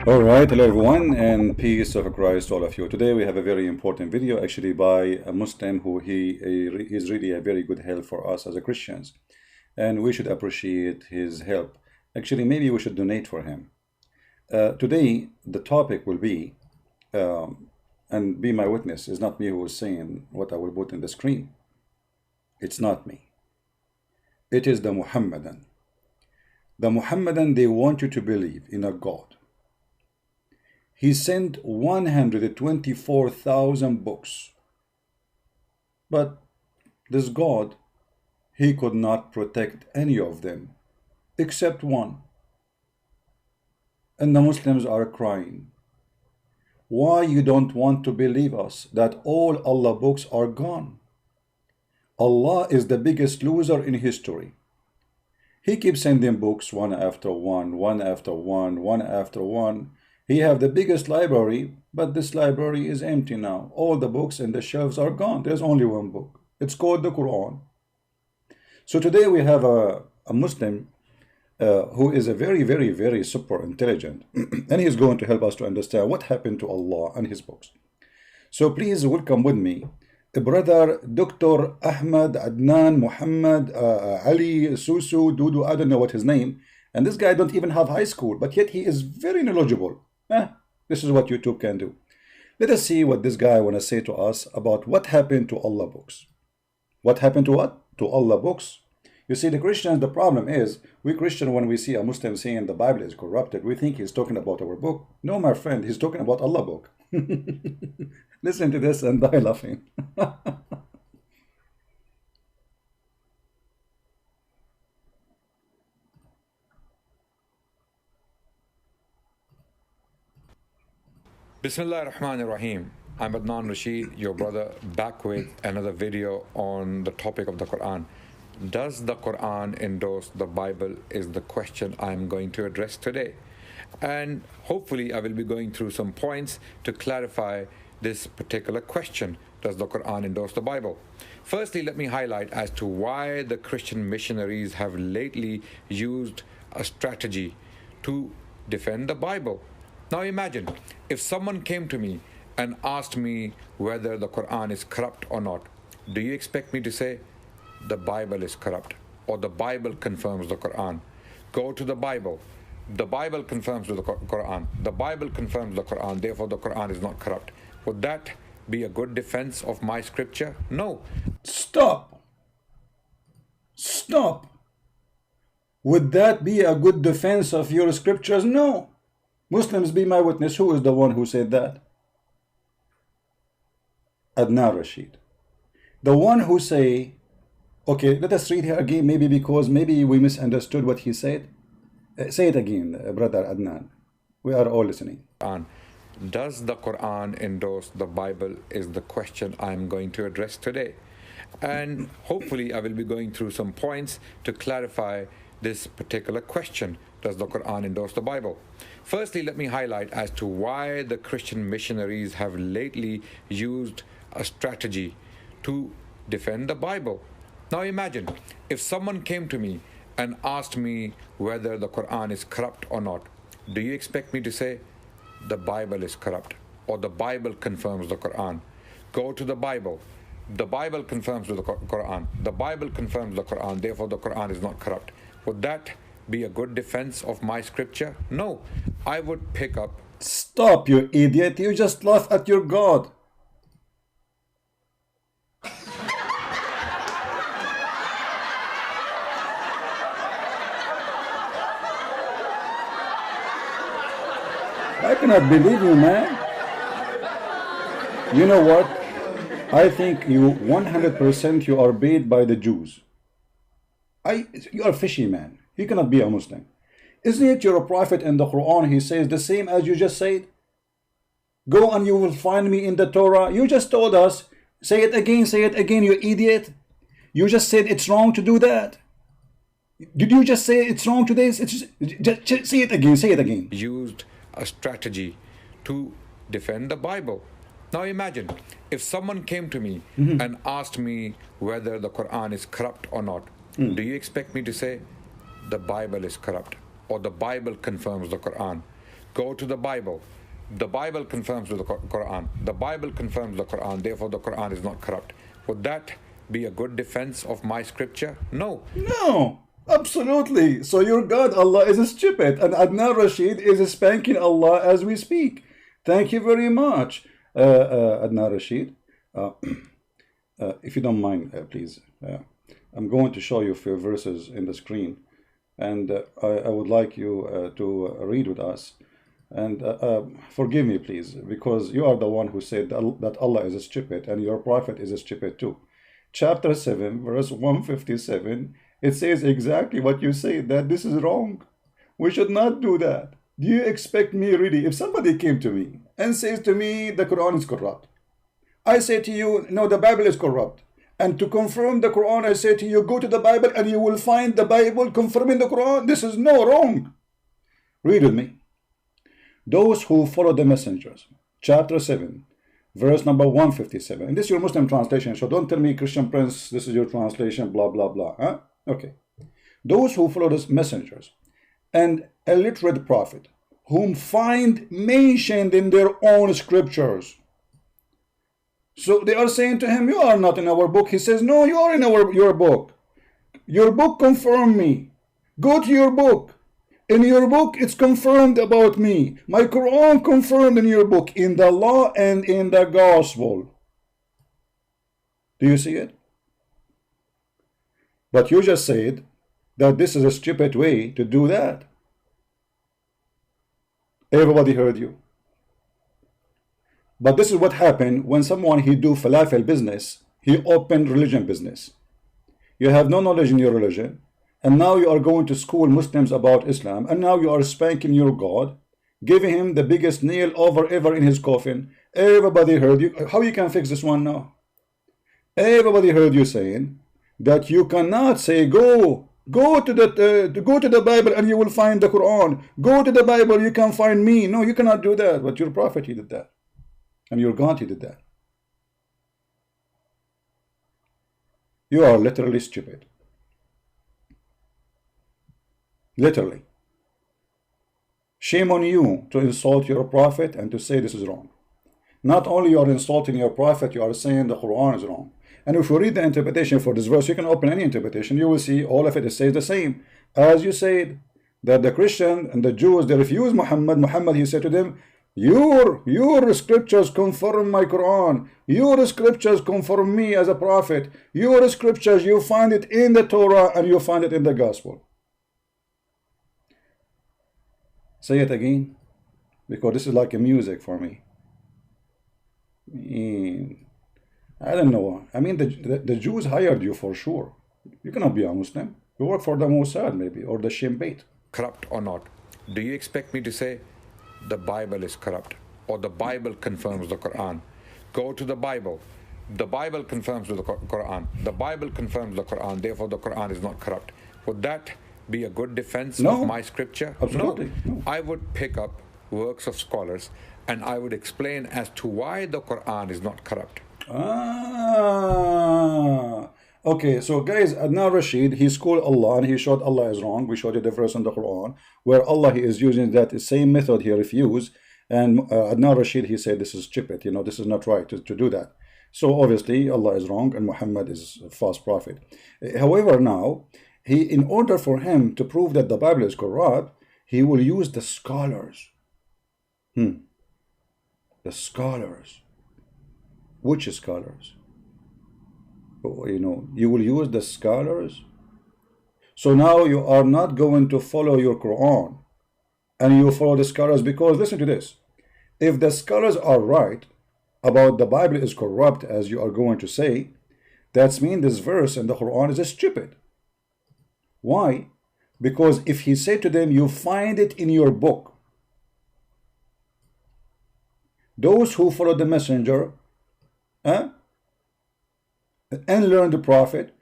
All right, hello everyone, and peace of Christ to all of you. Today we have a very important video, actually by a Muslim who is really a very good help for us as a Christians, and we should appreciate his help. Actually, maybe we should donate for him. Today the topic will be, and be my witness, it's not me who is saying what I will put in the screen. It's not me. It is the Muhammadan. The Muhammadan, they want you to believe in a God. He sent 124,000 books. But this God, he could not protect any of them except one. And the Muslims are crying. Why you don't want to believe us that all Allah books are gone? Allah is the biggest loser in history. He keeps sending books one after one, one after one, one after one. He have the biggest library, but this library is empty now. All the books in the shelves are gone. There's only one book. It's called the Qur'an. So today we have a Muslim who is a very super intelligent, and he's going to help us to understand what happened to Allah and his books. So please welcome with me brother Dr. Ahmad Adnan Muhammad Ali Susu Dudu, I don't know what his name, and this guy don't even have high school, but yet he is very knowledgeable. This is what YouTube can do. Let us see what this guy want to say to us about what happened to Allah books. What happened to what? To Allah books. You see, the Christians, the problem is, we Christian, when we see a Muslim saying the Bible is corrupted, we think he's talking about our book. No, my friend, he's talking about Allah book. Listen to this and die laughing. Bismillah ar-Rahman ar-Rahim. I'm Adnan Rashid, your brother, back with another video on the topic of the Quran. Does the Quran endorse the Bible is the question I'm going to address today. And hopefully I will be going through some points to clarify this particular question. Does the Quran endorse the Bible? Firstly, let me highlight as to why the Christian missionaries have lately used a strategy to defend the Bible. Now imagine if someone came to me and asked me whether the Quran is corrupt or not. Do you expect me to say the Bible is corrupt or the Bible confirms the Quran? Go to the Bible. The Bible confirms the Quran. The Bible confirms the Quran. Therefore, the Quran is not corrupt. Would that be a good defense of my scripture? No. Stop. Stop. Would that be a good defense of your scriptures? No. Muslims, be my witness. Who is the one who said that? Adnan Rashid. The one who say, okay, let us read here again, maybe because maybe we misunderstood what he said. Say it again, brother Adnan. We are all listening. Does the Quran endorse the Bible is the question I'm going to address today. And hopefully I will be going through some points to clarify this particular question. Does the Quran endorse the Bible? Firstly, let me highlight as to why the Christian missionaries have lately used a strategy to defend the Bible. Now imagine if someone came to me and asked me whether the Quran is corrupt or not. Do you expect me to say the Bible is corrupt or the Bible confirms the Quran? Go to the Bible. The Bible confirms the Quran. The Bible confirms the Quran. Therefore, the Quran is not corrupt. Would that be a good defense of my scripture? No. I would pick up. Stop, you idiot. You just laugh at your God. I cannot believe you, man. You know what? I think you 100% you are paid by the Jews. You are fishy, man. You cannot be a Muslim. Isn't it your prophet in the Quran? He says the same as you just said. Go and you will find me in the Torah. You just told us. Say it again, you idiot. You just said it's wrong to do that. Did you just say it's wrong to this? Just say it again. Used a strategy to defend the Bible. Now imagine if someone came to me and asked me whether the Quran is corrupt or not. Do you expect me to say the Bible is corrupt or the Bible confirms the Quran? Go to the Bible. The Bible confirms with the Qur'an. The Bible confirms the Qur'an. Therefore, the Qur'an is not corrupt. Would that be a good defense of my scripture? No. No, absolutely. So your God, Allah, is stupid, and Adnan Rashid is spanking Allah as we speak. Thank you very much, Adnan Rashid. If you don't mind, please. I'm going to show you a few verses in the screen, and I would like you to read with us. And forgive me, please, because you are the one who said that Allah is stupid, and your prophet is stupid too. Chapter 7, verse 157, it says exactly what you say, that this is wrong. We should not do that. Do you expect me really, if somebody came to me and says to me the Quran is corrupt, I say to you, no, the Bible is corrupt. And to confirm the Quran, I say to you, go to the Bible and you will find the Bible confirming the Quran. This is no wrong. Read with me. Those who follow the messengers, chapter 7, verse number 157. And this is your Muslim translation, so don't tell me, Christian Prince, this is your translation, blah, blah, blah. Huh? Okay. Those who follow the messengers and a literate prophet, whom find mentioned in their own scriptures. So they are saying to him, you are not in our book. He says, no, you are in your book. Your book confirmed me. Go to your book. In your book, it's confirmed about me. My Quran confirmed in your book, in the law and in the gospel. Do you see it? But you just said that this is a stupid way to do that. Everybody heard you. But this is what happened when someone, he do falafel business, he opened religion business. You have no knowledge in your religion, and now you are going to school Muslims about Islam, and now you are spanking your God, giving him the biggest nail over ever in his coffin. Everybody heard you. How you can fix this one now? Everybody heard you saying that you cannot say, go to the Bible and you will find the Quran. Go to the Bible, you can find me. No, you cannot do that. But your prophet, he did that. And your God, he did that. You are literally stupid. Literally. Shame on you to insult your prophet and to say this is wrong. Not only you are insulting your prophet, you are saying the Quran is wrong. And if you read the interpretation for this verse, you can open any interpretation, you will see all of it says the same. As you said, that the Christian and the Jews, they refuse Muhammad. Muhammad, he said to them, your scriptures confirm my Quran. Your scriptures confirm me as a prophet. Your scriptures, you find it in the Torah and you find it in the gospel. Say it again, because this is like a music for me. I don't know. I mean, the Jews hired you for sure. You cannot be a Muslim. You work for the Mossad maybe, or the Shin Bet. Corrupt or not, do you expect me to say the Bible is corrupt, or the Bible confirms the Quran? Go to the Bible. The Bible confirms with the Quran. The Bible confirms the Quran. Therefore, the Quran is not corrupt. Would that be a good defense of my scripture? Absolutely. No. I would pick up works of scholars and I would explain as to why the Quran is not corrupt. Okay, so guys, Adnan Rashid, he schooled Allah and he showed Allah is wrong. We showed you the verse in the Quran where Allah, he is using that same method he refused, and Adnan Rashid, he said this is stupid, you know, this is not right to do that. So obviously Allah is wrong and Muhammad is a false prophet. However, now in order for him to prove that the Bible is corrupt, he will use the scholars. The scholars. Which scholars? You know, you will use the scholars. So now you are not going to follow your Quran and you follow the scholars, because listen to this. If the scholars are right about the Bible is corrupt, as you are going to say, that means this verse in the Quran is stupid. Why? Because if he said to them, you find it in your book. Those who follow the messenger and learn the prophet,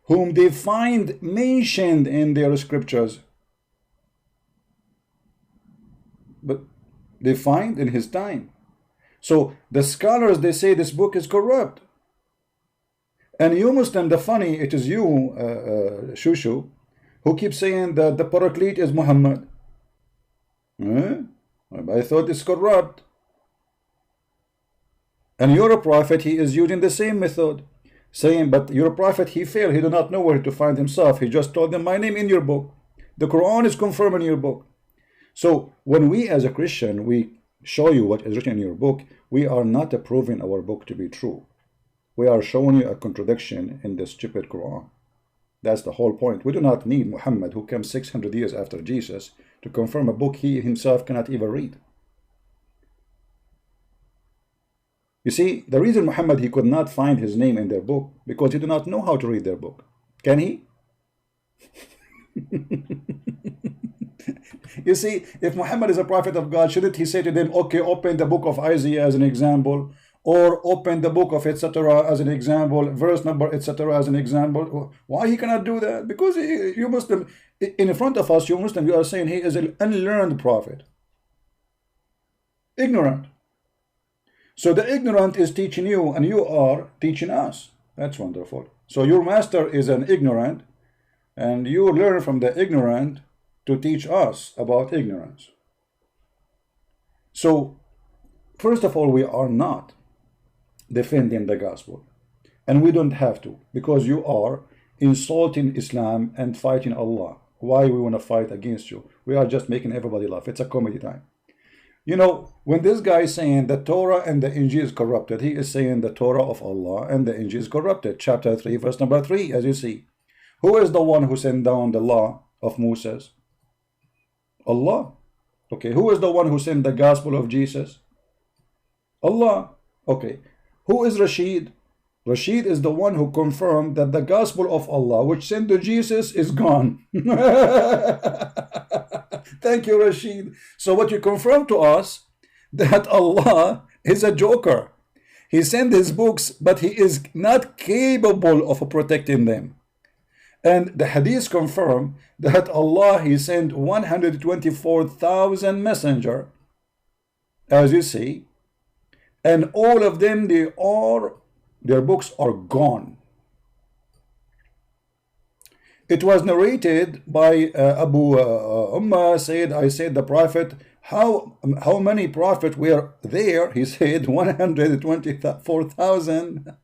whom they find mentioned in their scriptures, but they find in his time. So the scholars, they say this book is corrupt. And you Muslim, the funny, it is you, Shushu, who keeps saying that the Paraclete is Muhammad. I thought it's corrupt. And your prophet, he is using the same method, saying, but your prophet, he failed. He did not know where to find himself. He just told them, my name in your book. The Quran is confirmed in your book. So when we as a Christian, we show you what is written in your book, we are not proving our book to be true. We are showing you a contradiction in the stupid Quran. That's the whole point. We do not need Muhammad, who came 600 years after Jesus, to confirm a book he himself cannot even read. You see, the reason Muhammad, he could not find his name in their book, because he did not know how to read their book. Can he? You see, if Muhammad is a prophet of God, shouldn't he say to them, okay, open the book of Isaiah as an example, or open the book of etc. as an example, verse number etc. as an example? Why he cannot do that? Because you Muslim, in front of us, you Muslim, you are saying he is an unlearned prophet. Ignorant. So the ignorant is teaching you, and you are teaching us. That's wonderful. So your master is an ignorant, and you learn from the ignorant to teach us about ignorance. So, first of all, we are not defending the gospel. And we don't have to, because you are insulting Islam and fighting Allah. Why we want to fight against you? We are just making everybody laugh. It's a comedy time. You know, when this guy is saying the Torah and the Injil is corrupted, he is saying the Torah of Allah and the Injil is corrupted. Chapter 3, verse number 3, as you see. Who is the one who sent down the law of Moses? Allah. Okay, who is the one who sent the gospel of Jesus? Allah. Okay, who is Rashid? Rashid is the one who confirmed that the gospel of Allah, which sent to Jesus, is gone. Thank you, Rashid. So what you confirm to us, that Allah is a joker. He sent his books, but he is not capable of protecting them. And the hadith confirm that Allah, he sent 124,000 messenger, as you see, and all of them, their books are gone. It was narrated by Abu Ummah said, I said the prophet, how many prophets were there? He said 124,000.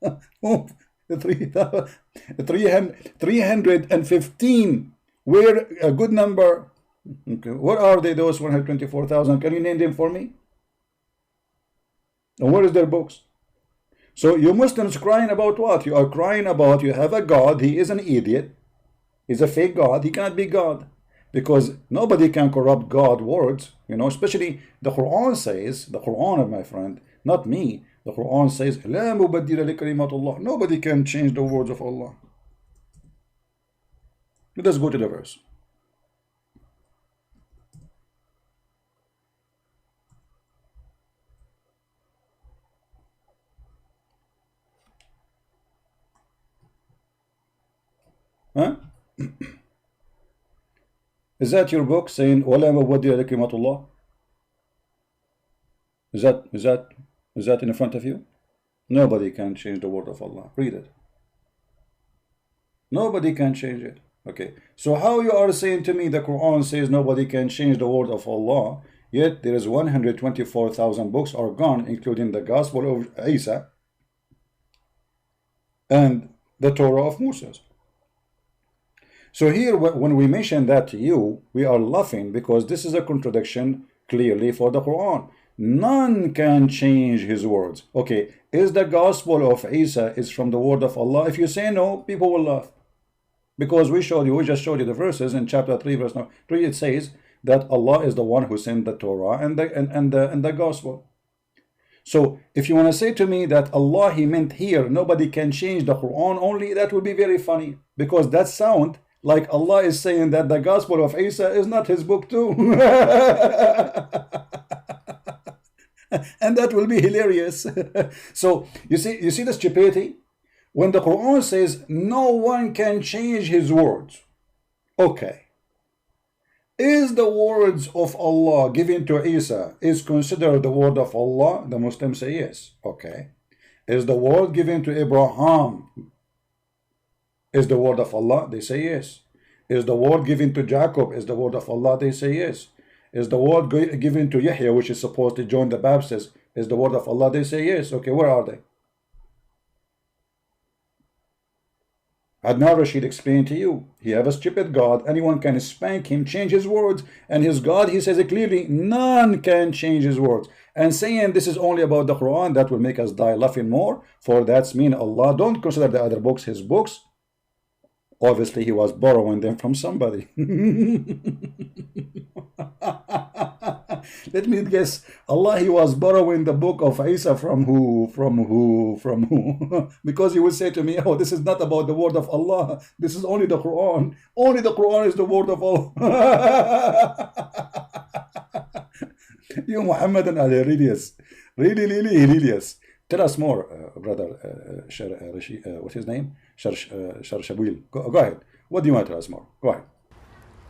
315 were a good number. Okay. What are they, those 124,000? Can you name them for me? And where is their books? So you Muslims crying about what? You are crying about you have a God, he is an idiot. He's a fake God. He cannot be God, because nobody can corrupt God's words. You know, especially the Quran says, the Quran, my friend, not me. The Quran says, لا مبدل لكلمات الله. Nobody can change the words of Allah. Let us go to the verse. Huh? Is that your book saying ولا مبدل لكلمات الله? Is that in front of you? Nobody can change the word of Allah. Read it. Nobody can change it. Okay. So how you are saying to me the Quran says nobody can change the word of Allah, yet there is 124,000 books are gone, including the Gospel of Isa and the Torah of Moses. So here, when we mention that to you, we are laughing because this is a contradiction clearly for the Quran. None can change his words. Okay, is the gospel of Isa is from the word of Allah? If you say no, people will laugh. Because we just showed you the verses in chapter 3, verse 3, it says that Allah is the one who sent the Torah and the gospel. So if you want to say to me that Allah, he meant here, nobody can change the Quran only, that would be very funny. Because that sound like Allah is saying that the gospel of Isa is not his book too. And that will be hilarious. So you see the stupidity? When the Quran says no one can change his words, okay, is the words of Allah given to Isa is considered the word of Allah? The Muslims say yes. Okay. Is the word given to Abraham is the word of Allah? They say yes. Is the word given to Jacob is the word of Allah? They say yes. Is the word given to Yahya, which is supposed to John the Baptist, is the word of Allah? They say yes. Okay, where are they? Adnan Rashid explained to you, he have a stupid God, anyone can spank him, change his words, and his God, he says it clearly, none can change his words. And saying this is only about the Quran, that will make us die laughing more, for that's mean Allah don't consider the other books his books. Obviously he was borrowing them from somebody. Let me guess, Allah, he was borrowing the book of Isa from who? From who? From who? Because he would say to me, oh, this is not about the word of Allah, this is only the Quran. Only the Quran is the word of Allah. You Muhammadan are hilarious. Really, really hilarious. Tell us more, brother what's his name? Sharshabil. Go ahead. What do you want to tell us more? Go ahead.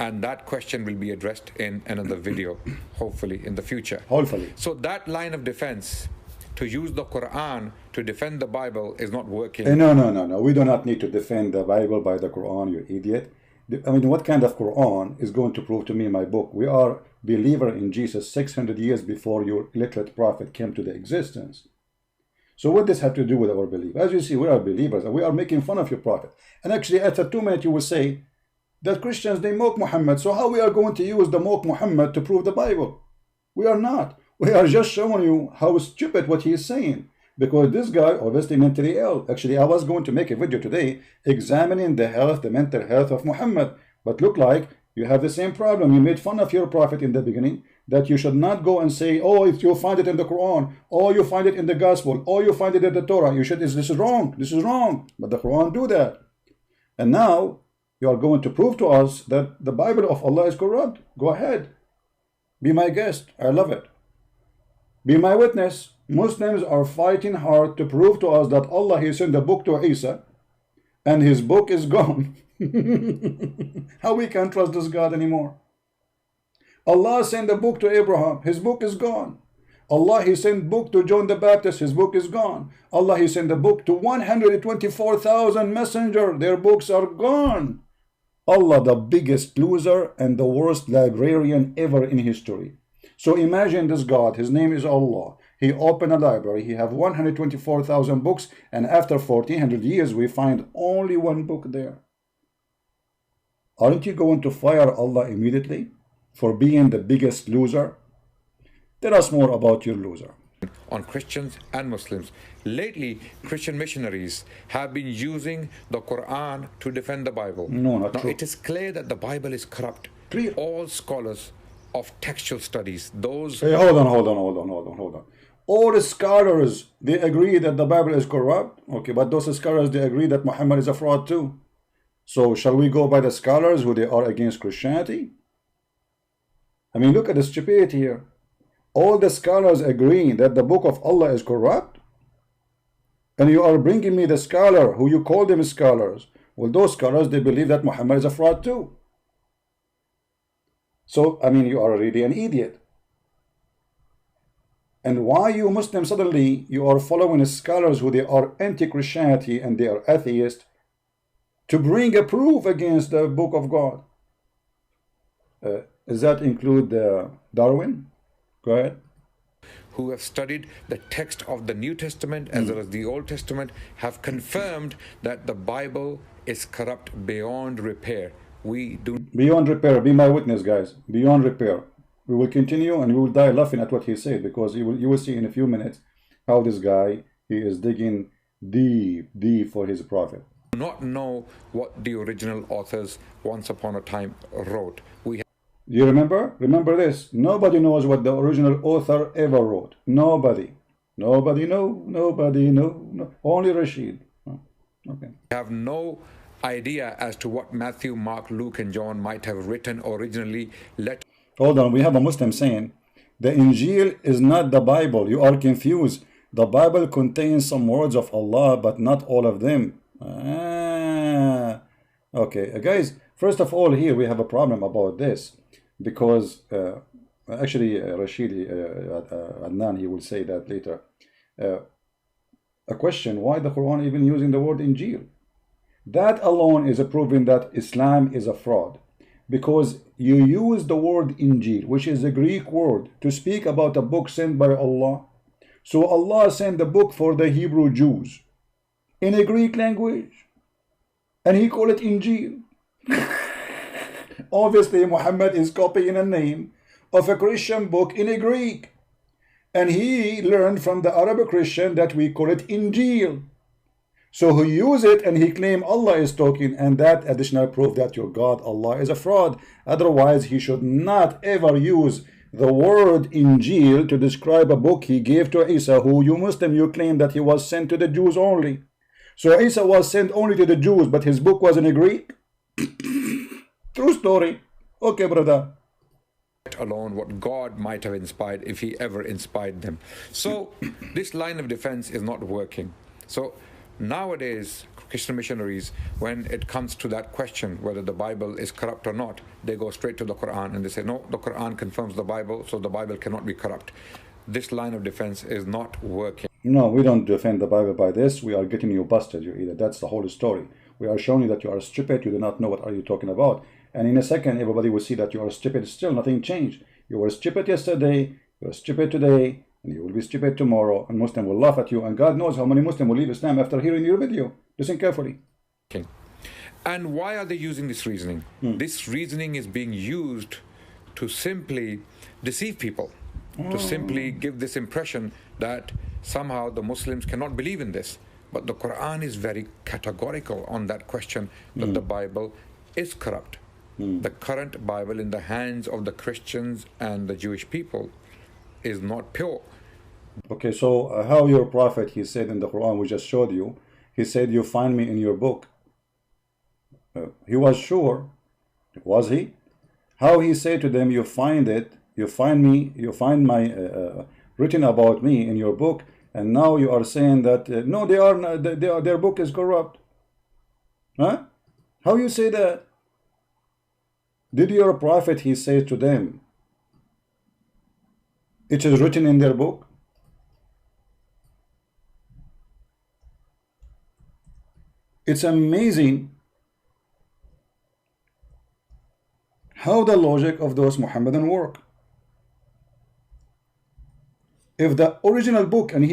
And that question will be addressed in another video, hopefully in the future. Hopefully. So that line of defense, to use the Quran to defend the Bible, is not working. No. We do not need to defend the Bible by the Quran, you idiot. I mean, what kind of Quran is going to prove to me my book? We are believer in Jesus 600 years before your illiterate prophet came to the existence. So what does have to do with our belief? As you see, we are believers and we are making fun of your prophet. And actually, after 2 minutes, you will say that Christians, they mock Muhammad. So how we are going to use the mock Muhammad to prove the Bible? We are not. We are just showing you how stupid what he is saying. Because this guy obviously mentally ill. Actually, I was going to make a video today examining the health, the mental health of Muhammad. But look like you have the same problem. You made fun of your prophet in the beginning, that you should not go and say, oh, if you find it in the Quran, or you find it in the gospel, or you find it in the Torah, you should, this is wrong, this is wrong. But the Quran do that. And now you are going to prove to us that the Bible of Allah is corrupt. Go ahead. Be my guest. I love it. Be my witness. Muslims are fighting hard to prove to us that Allah, he sent a book to Isa and his book is gone. How we can trust this God anymore? Allah sent a book to Abraham, his book is gone. Allah, he sent book to John the Baptist, his book is gone. Allah, he sent a book to 124,000 messengers, their books are gone. Allah, the biggest loser and the worst librarian ever in history. So imagine this God, his name is Allah. He opened a library, he have 124,000 books, and after 1400 years we find only one book there. Aren't you going to fire Allah immediately for being the biggest loser? Tell us more about your loser. On Christians and Muslims. Lately, Christian missionaries have been using the Quran to defend the Bible. No, not true. It is clear that the Bible is corrupt. All scholars of textual studies, those... Hey, hold on. All the scholars, they agree that the Bible is corrupt. Okay, but those scholars, they agree that Muhammad is a fraud too. So shall we go by the scholars who they are against Christianity? I mean, look at the stupidity here. All the scholars agree that the book of Allah is corrupt, and you are bringing me the scholar who you call them scholars. Well, those scholars, they believe that Muhammad is a fraud too. So, I mean, you are really an idiot. And why you Muslims suddenly, you are following scholars who they are anti-Christianity and they are atheists to bring a proof against the book of God? Does that include Darwin? Go ahead. Who have studied the text of the New Testament as well as the Old Testament have confirmed that the Bible is corrupt beyond repair. We do beyond repair. Be my witness, guys. Beyond repair. We will continue and we will die laughing at what he said, because you will see in a few minutes how this guy, he is digging deep for his prophet. not know what the original authors once upon a time wrote. You remember? Remember this. Nobody knows what the original author ever wrote. Nobody. Nobody know. Nobody know. No. Only Rashid. Oh, okay. Have no idea as to what Matthew, Mark, Luke, and John might have written originally. Hold on. We have a Muslim saying, the Injil is not the Bible. You are confused. The Bible contains some words of Allah, but not all of them. Okay, guys. First of all, here we have a problem about this. Because actually Rashid Adnan, he will say that later. A question, why the Quran even using the word Injil? That alone is a proving that Islam is a fraud. because you use the word Injil, which is a Greek word, to speak about a book sent by Allah. So Allah sent the book for the Hebrew Jews in a Greek language, and he called it Injil. Obviously, Muhammad is copying a name of a Christian book in a Greek, and he learned from the Arab Christian that we call it Injil. So he used it and he claimed Allah is talking, and that additional proof that your God Allah is a fraud. Otherwise, he should not ever use the word Injil to describe a book he gave to Isa, who you Muslim, you claim that he was sent to the Jews only. So Isa was sent only to the Jews, but his book was in a Greek? True story. Okay, brother. Alone what God might have inspired if he ever inspired them. So this line of defense is not working. So nowadays, Christian missionaries, when it comes to that question whether the Bible is corrupt or not, they go straight to the Qur'an and they say, no, the Qur'an confirms the Bible, so the Bible cannot be corrupt. This line of defense is not working. No, we don't defend the Bible by this. We are getting you busted, you idiot. That's the whole story. We are showing you that you are stupid, you do not know what are you talking about. And in a second, everybody will see that you are stupid. Still, nothing changed. You were stupid yesterday, you are stupid today, and you will be stupid tomorrow. And Muslims will laugh at you. And God knows how many Muslims will leave Islam after hearing your video. Listen carefully. Okay. And why are they using this reasoning? This reasoning is being used to simply deceive people, to simply give this impression that somehow the Muslims cannot believe in this. But the Quran is very categorical on that question, that the Bible is corrupt. The current Bible in the hands of the Christians and the Jewish people is not pure. Okay, so how your prophet, he said in the Quran, we just showed you, he said, you find me in your book. He was sure. Was he? How he said to them, you find it, you find me, you find my written about me in your book, and now you are saying that no, they are not, their book is corrupt. Huh? How you say that? Did your prophet, he said to them, it is written in their book? It's amazing how the logic of those Muhammadan work. If the original book, and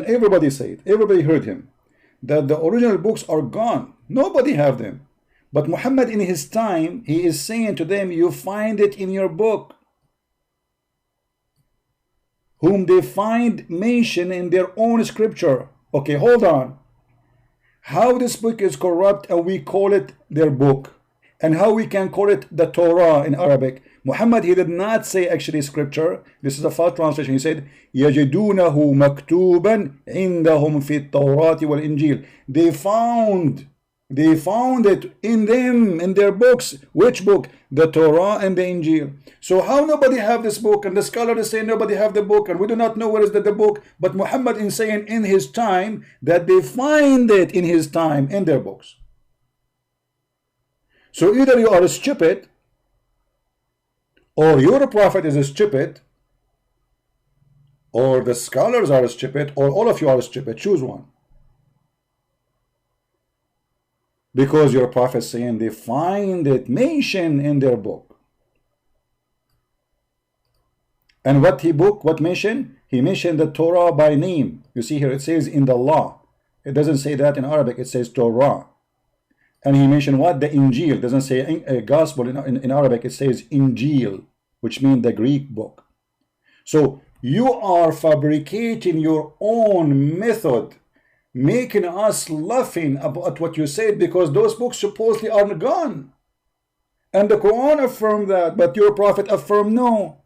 everybody said, everybody heard him, that the original books are gone, nobody have them. But Muhammad in his time, he is saying to them, you find it in your book, whom they find mentioned in their own scripture. Okay, hold on. How this book is corrupt and we call it their book, and how we can call it the Torah in Arabic. Muhammad, he did not say actually scripture. This is a false translation. He said, يَجِدُونَهُ مَكْتُوبًا عِنْدَهُمْ فِي التَّوْرَاةِ وَالْإِنْجِيلِ. They found it in them, in their books. Which book? The Torah and the Injil. So how nobody have this book? And the scholar is saying nobody have the book, and we do not know where is the book. But Muhammad is saying in his time that they find it in his time in their books. So either you are stupid, or your prophet is stupid, or the scholars are stupid, or all of you are stupid. Choose one. Because your prophet is saying they find it mentioned in their book. And what mentioned? He mentioned the Torah by name. You see here it says in the law. It doesn't say that in Arabic, it says Torah. And he mentioned what? The Injil. It doesn't say a gospel in Arabic, it says Injil, which means the Greek book. So you are fabricating your own method, making us laughing about what you said, because those books supposedly are gone. And the Quran affirmed that, but your prophet affirmed no.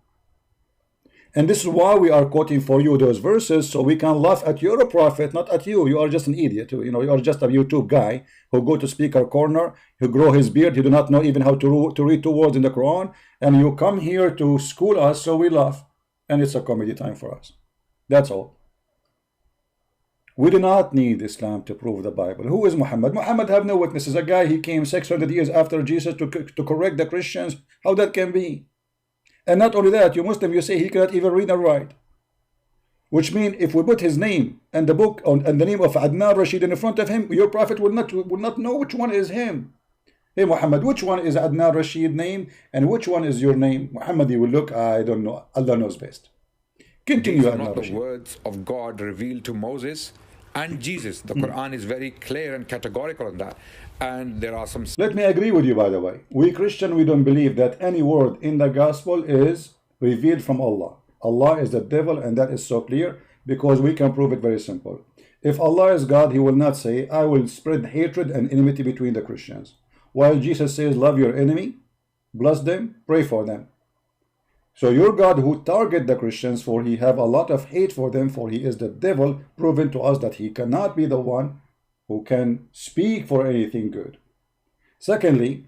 And this is why we are quoting for you those verses, so we can laugh at your prophet, not at you. You are just an idiot. You are just a YouTube guy who go to speaker corner, who grow his beard, he do not know even how to read 2 words in the Quran, and you come here to school us, so we laugh. And it's a comedy time for us. That's all. We do not need Islam to prove the Bible. Who is Muhammad? Muhammad have no witnesses. A guy, he came 600 years after Jesus to correct the Christians. How that can be? And not only that, you Muslim, you say he cannot even read and write. Which means if we put his name and the book and the name of Adnan Rashid in front of him, your prophet will not know which one is him. Hey Muhammad, which one is Adnan Rashid name and which one is your name? Muhammad, you will look, I don't know, Allah knows best. Continue. These are Adnan not the Rashid. words of God revealed to Moses and Jesus. The Quran is very clear and categorical on that. And there are some... Let me agree with you, by the way. We Christian, we don't believe that any word in the gospel is revealed from Allah. Allah is the devil, and that is so clear because we can prove it very simple. If Allah is God, he will not say, I will spread hatred and enmity between the Christians. While Jesus says, love your enemy, bless them, pray for them. So your God who target the Christians, for he have a lot of hate for them, for he is the devil, proven to us that he cannot be the one who can speak for anything good. Secondly,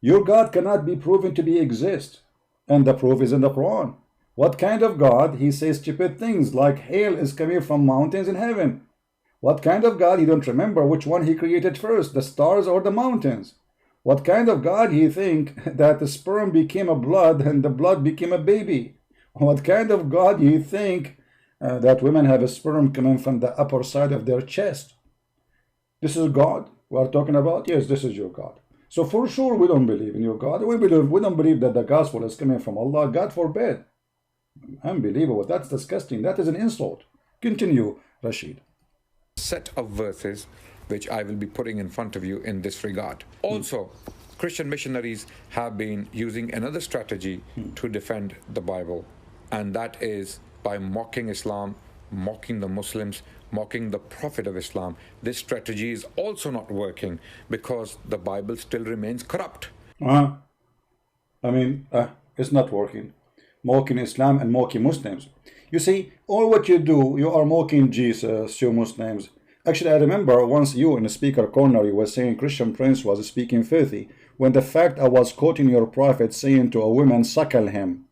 your God cannot be proven to be exist, and the proof is in the Quran. What kind of God? He says stupid things like hail is coming from mountains in heaven. What kind of God? He don't remember which one he created first, the stars or the mountains. What kind of God he think that the sperm became a blood and the blood became a baby? What kind of God he think that women have a sperm coming from the upper side of their chest? This is God we are talking about? Yes, this is your God. So for sure we don't believe in your God. We don't believe that the gospel is coming from Allah. God forbid. Unbelievable. That's disgusting. That is an insult. Continue, Rashid. Set of verses which I will be putting in front of you in this regard. Also, Christian missionaries have been using another strategy to defend the Bible, and that is by mocking Islam, mocking the Muslims, mocking the Prophet of Islam. This strategy is also not working because the Bible still remains corrupt. It's not working. Mocking Islam and mocking Muslims. You see, all what you do, you are mocking Jesus, you Muslims. Actually, I remember once you in the speaker corner, you were saying Christian Prince was speaking filthy, when the fact I was quoting your prophet saying to a woman, suckle him.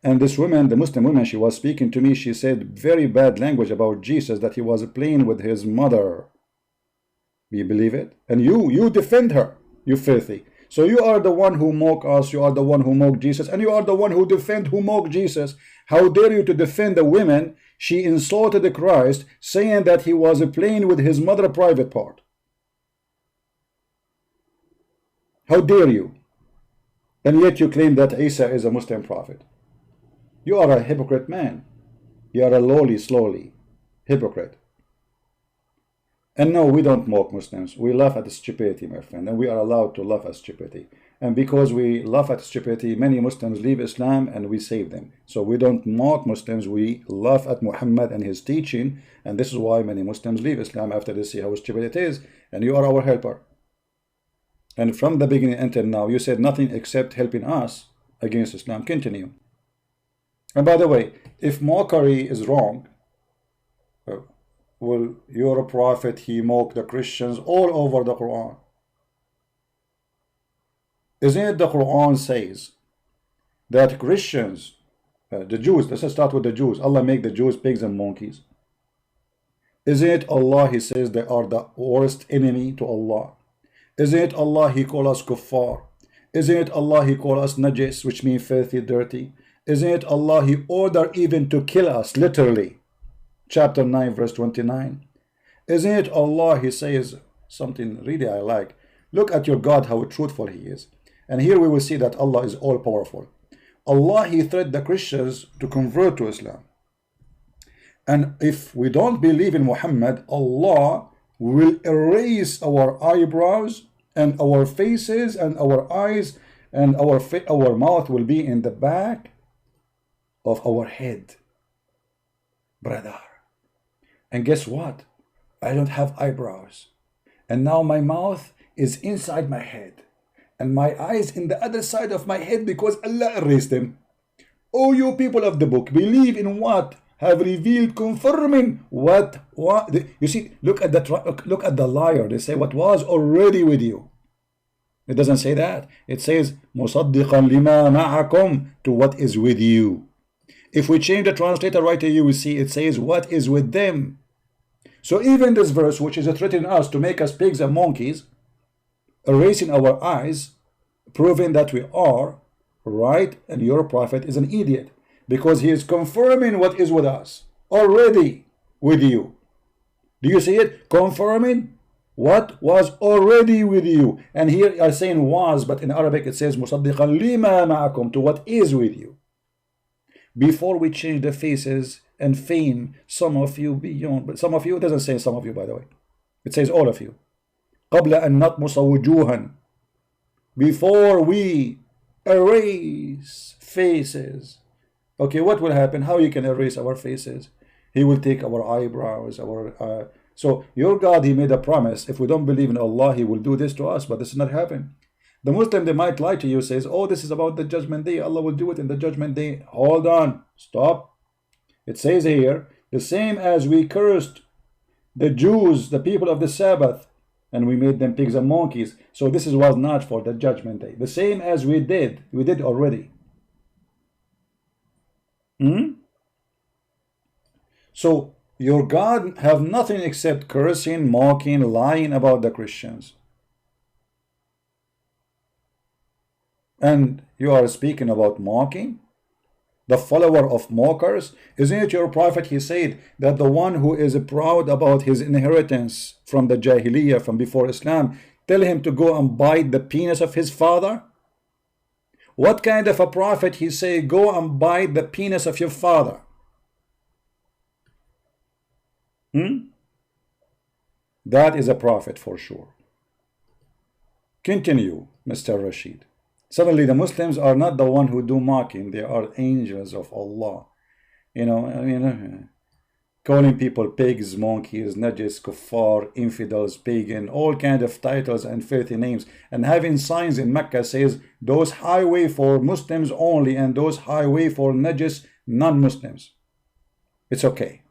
And this woman, the Muslim woman, she was speaking to me, she said very bad language about Jesus, that he was playing with his mother. Do you believe it? And you defend her, you filthy. So you are the one who mock us, you are the one who mock Jesus, and you are the one who defend who mock Jesus. How dare you to defend the women? She insulted Christ, saying that he was playing with his mother private part. How dare you? And yet you claim that Isa is a Muslim prophet. You are a hypocrite man. You are a lowly, slowly hypocrite. And no, we don't mock Muslims. We laugh at stupidity, my friend, and we are allowed to laugh at stupidity. And because we laugh at stupidity, many Muslims leave Islam and we save them. So we don't mock Muslims, we laugh at Muhammad and his teaching, and this is why many Muslims leave Islam after they see how stupid it is, and you are our helper. And from the beginning until now, you said nothing except helping us against Islam. Continue. And by the way, if mockery is wrong, well, your prophet, he mocked the Christians all over the Quran. Isn't it the Quran says that Christians, the Jews, let's start with the Jews, Allah make the Jews pigs and monkeys. Isn't it Allah, he says they are the worst enemy to Allah? Isn't it Allah, he call us kuffar? Isn't it Allah, he call us najis, which means filthy, dirty? Isn't it Allah, he order even to kill us, literally? Chapter 9, verse 29. Isn't it Allah, he says something really I like. Look at your God, how truthful he is. And here we will see that Allah is all powerful. Allah, he threatened the Christians to convert to Islam. And if we don't believe in Muhammad, Allah will erase our eyebrows and our faces and our eyes, and our mouth will be in the back of our head, brother. And guess what? I don't have eyebrows. And now my mouth is inside my head. And my eyes in the other side of my head because Allah erased them. Oh, you people of the book, believe in what? Have revealed, confirming what? You see, look at the liar. They say what was already with you. It doesn't say that. It says مُصَدِّقًا لِمَا مَعَكُمْ, to what is with you. If we change the translator right here, you will see it says what is with them. So even this verse, which is threatening us to make us pigs and monkeys, erasing our eyes, proving that we are right, and your prophet is an idiot, because he is confirming what is with us, already with you. Do you see it? Confirming what was already with you. And here I'm saying was, but in Arabic it says مُصَدِّقًا لِمَا مَعَكُمْ, to what is with you. Before we change the faces and fame some of you beyond, but some of you, it doesn't say some of you, by the way, it says all of you. قبل أن نطمس وجوها, before we erase faces. Okay, what will happen? How you can erase our faces? He will take our eyebrows, our so your God, he made a promise. If we don't believe in Allah, he will do this to us, but this is not happening. The Muslim, they might lie to you, says, oh, this is about the judgment day. Allah will do it in the judgment day. Hold on, stop. It says here, the same as we cursed the Jews, the people of the Sabbath, and we made them pigs and monkeys. So this was not for the judgment day. The same as we did already. So your God have nothing except cursing, mocking, lying about the Christians. And you are speaking about mocking? The follower of mockers? Isn't it your prophet, he said, that the one who is proud about his inheritance from the Jahiliyyah, from before Islam, tell him to go and bite the penis of his father? What kind of a prophet he say, go and bite the penis of your father? That is a prophet for sure. Continue, Mr. Rashid. Suddenly the Muslims are not the one who do mocking, they are angels of Allah. You know, I mean, calling people pigs, monkeys, najis, kuffar, infidels, pagan, all kind of titles and filthy names, and having signs in Mecca says those highway for Muslims only and those highway for najis non-Muslims. It's okay.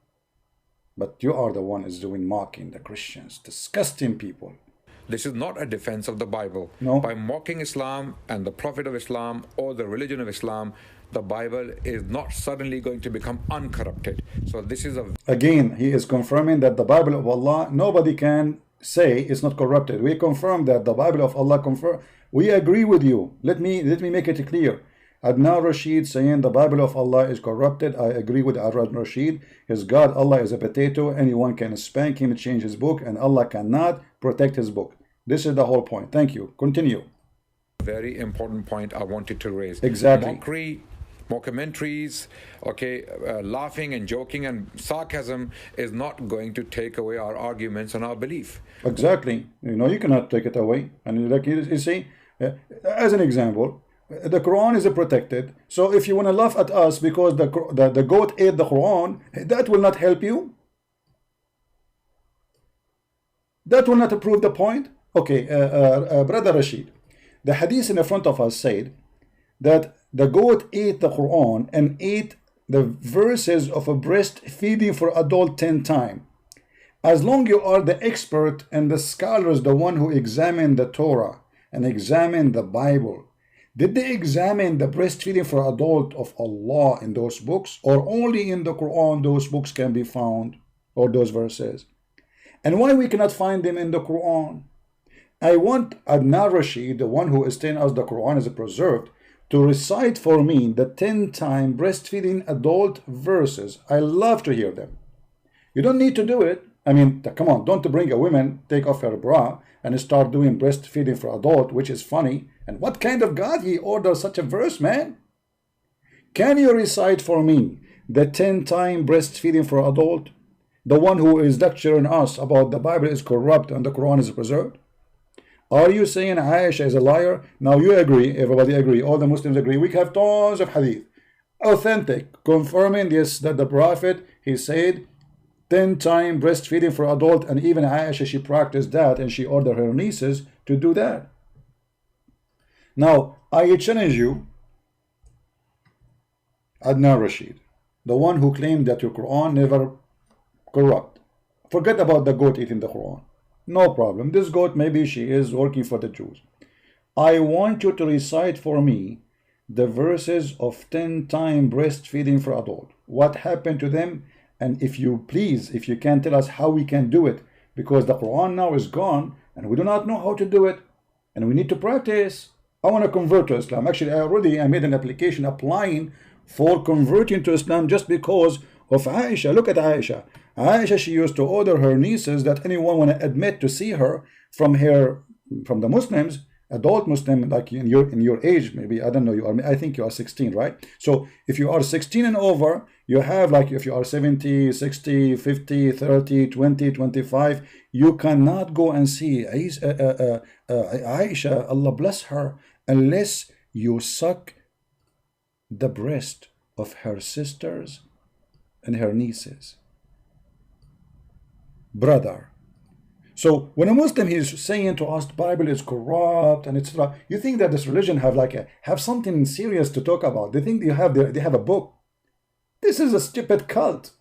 But you are the one who is doing mocking the Christians, disgusting people. This is not a defense of the Bible. No. By mocking Islam and the Prophet of Islam or the religion of Islam, the Bible is not suddenly going to become uncorrupted. So this is a... Again, he is confirming that the Bible of Allah, nobody can say it's not corrupted. We confirm that the Bible of Allah confirm. We agree with you. Let me make it clear. Adnan Rashid saying the Bible of Allah is corrupted. I agree with Adnan Rashid. His God, Allah, is a potato. Anyone can spank him and change his book, and Allah cannot protect his book. This is the whole point. Thank you. Continue. Very important point I wanted to raise. Exactly. Mockery, mockumentaries, okay, laughing and joking and sarcasm is not going to take away our arguments and our belief. Exactly. You know, you cannot take it away. And like you see, as an example, the Quran is protected. So if you want to laugh at us because the goat ate the Quran, that will not help you. That will not prove the point. Okay, Brother Rashid, the hadith in the front of us said that the goat ate the Quran and ate the verses of a breastfeeding for adult 10 times. As long you are the expert and the scholars, the one who examined the Torah and examined the Bible, did they examine the breastfeeding for adult of Allah in those books, or only in the Quran those books can be found, or those verses? And why we cannot find them in the Quran? I want Adnan Rashid, the one who is telling us the Quran is preserved, to recite for me the 10-time breastfeeding adult verses. I love to hear them. You don't need to do it. I mean, come on, don't bring a woman, take off her bra, and start doing breastfeeding for adult, which is funny. And what kind of God he orders such a verse, man? Can you recite for me the 10-time breastfeeding for adult? The one who is lecturing us about the Bible is corrupt and the Quran is preserved? Are you saying Aisha is a liar? Now you agree, everybody agree, all the Muslims agree. We have tons of hadith, authentic, confirming this, that the Prophet, he said 10-time breastfeeding for adult, and even Aisha, she practiced that and she ordered her nieces to do that. Now, I challenge you, Adnan Rashid, the one who claimed that your Quran never corrupt. Forget about the goat eating the Quran. No problem. This goat, maybe she is working for the Jews. I want you to recite for me the verses of 10-time breastfeeding for adult. What happened to them? And if you please, if you can tell us how we can do it, because the Quran now is gone and we do not know how to do it, and we need to practice. I want to convert to Islam. Actually, I made an application applying for converting to Islam just because of Aisha. Look at Aisha. Aisha, she used to order her nieces that anyone want to admit to see her from the Muslims, adult Muslim, like in your age, maybe, I don't know, I think you are 16, right? So if you are 16 and over, you have, like, if you are 70, 60, 50, 30, 20, 25, you cannot go and see Aisha, Allah bless her, unless you suck the breast of her sisters and her nieces. Brother. So when a Muslim is saying to us the Bible is corrupt and etc., you think that this religion have something serious to talk about. They think they have a book. This is a stupid cult.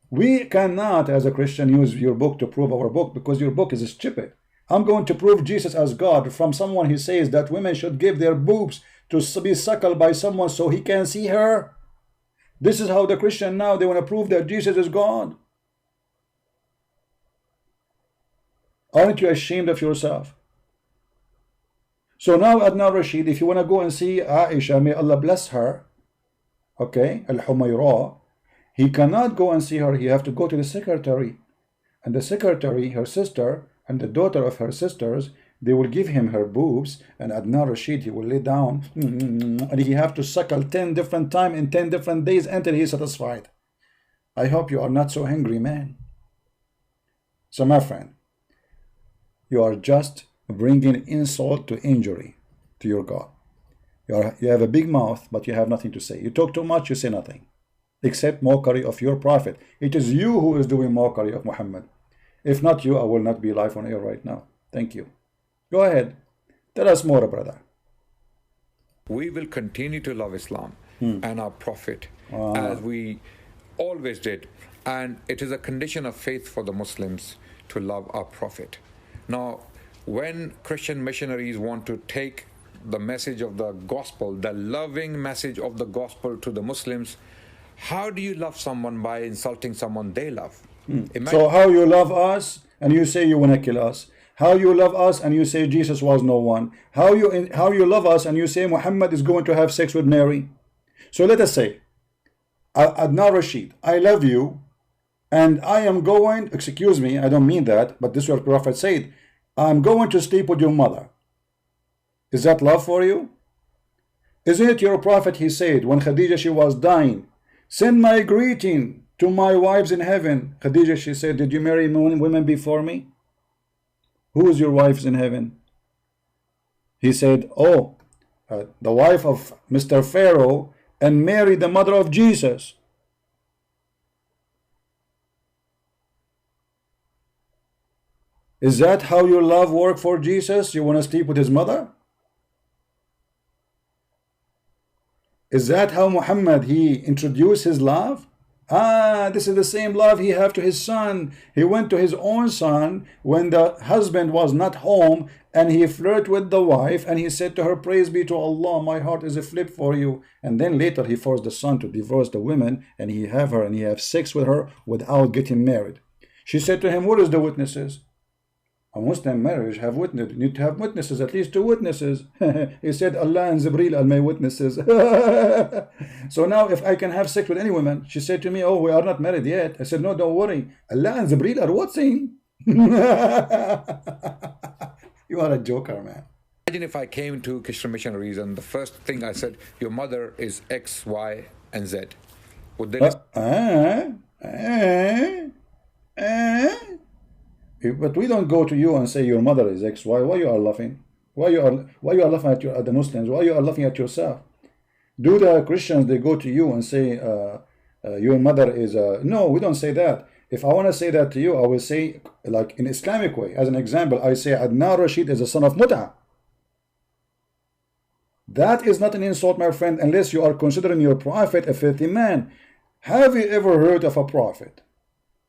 We cannot, as a Christian, use your book to prove our book, because your book is stupid. I'm going to prove Jesus as God from someone who says that women should give their boobs to be suckled by someone so he can see her. This is how the Christian now, they want to prove that Jesus is God. Aren't you ashamed of yourself? So now, Adnan Rashid, if you want to go and see Aisha, may Allah bless her, okay, Al-Humayra, he cannot go and see her. He have to go to the secretary. And the secretary, her sister, and the daughter of her sisters, they will give him her boobs, and Adnan Rashid, he will lay down, and he have to suckle 10 different times in 10 different days until he is satisfied. I hope you are not so angry, man. So my friend, you are just bringing insult to injury to your God. You have a big mouth, but you have nothing to say. You talk too much, you say nothing, except mockery of your prophet. It is you who is doing mockery of Muhammad. If not you, I will not be live on air right now. Thank you. Go ahead. Tell us more, brother. We will continue to love Islam and our prophet as we always did. And it is a condition of faith for the Muslims to love our prophet. Now, when Christian missionaries want to take the message of the gospel, the loving message of the gospel to the Muslims, how do you love someone by insulting someone they love? So how you love us and you say you want to kill us? How you love us and you say Jesus was no one? How you love us and you say Muhammad is going to have sex with Mary? So let us say, Adnan Rashid, I love you, and I am going, excuse me, I don't mean that, but this is what the Prophet said, I'm going to sleep with your mother. Is that love for you? Isn't it your Prophet, he said, when Khadija, she was dying, send my greeting to my wives in heaven. Khadija, she said, did you marry women before me? Who is your wives in heaven? He said, oh, the wife of Mr. Pharaoh and Mary, the mother of Jesus. Is that how your love work for Jesus? You want to sleep with his mother? Is that how Muhammad, he introduced his love? This is the same love he have to his son. He went to his own son when the husband was not home, and he flirted with the wife, and he said to her, praise be to Allah, my heart is aflip for you. And then later he forced the son to divorce the woman, and he have her and he have sex with her without getting married. She said to him, what is the witnesses? A Muslim marriage have witness. You need to have witnesses, at least 2 witnesses. He said, Allah and Jibreel are my witnesses. So now if I can have sex with any woman, she said to me, oh, we are not married yet. I said, no, don't worry. Allah and Jibreel are watching. You are a joker, man. Imagine if I came to Christian missionaries and the first thing I said, your mother is X, Y, and Z. Would they But we don't go to you and say your mother is X, Y. Why you are laughing? Why you are laughing at the Muslims? Why you are laughing at yourself? Do the Christians, they go to you and say your mother is no, we don't say that. If I want to say that to you, I will say, like in Islamic way. As an example, I say Adnan Rashid is the son of Mut'a. That is not an insult, my friend, unless you are considering your prophet a filthy man. Have you ever heard of a prophet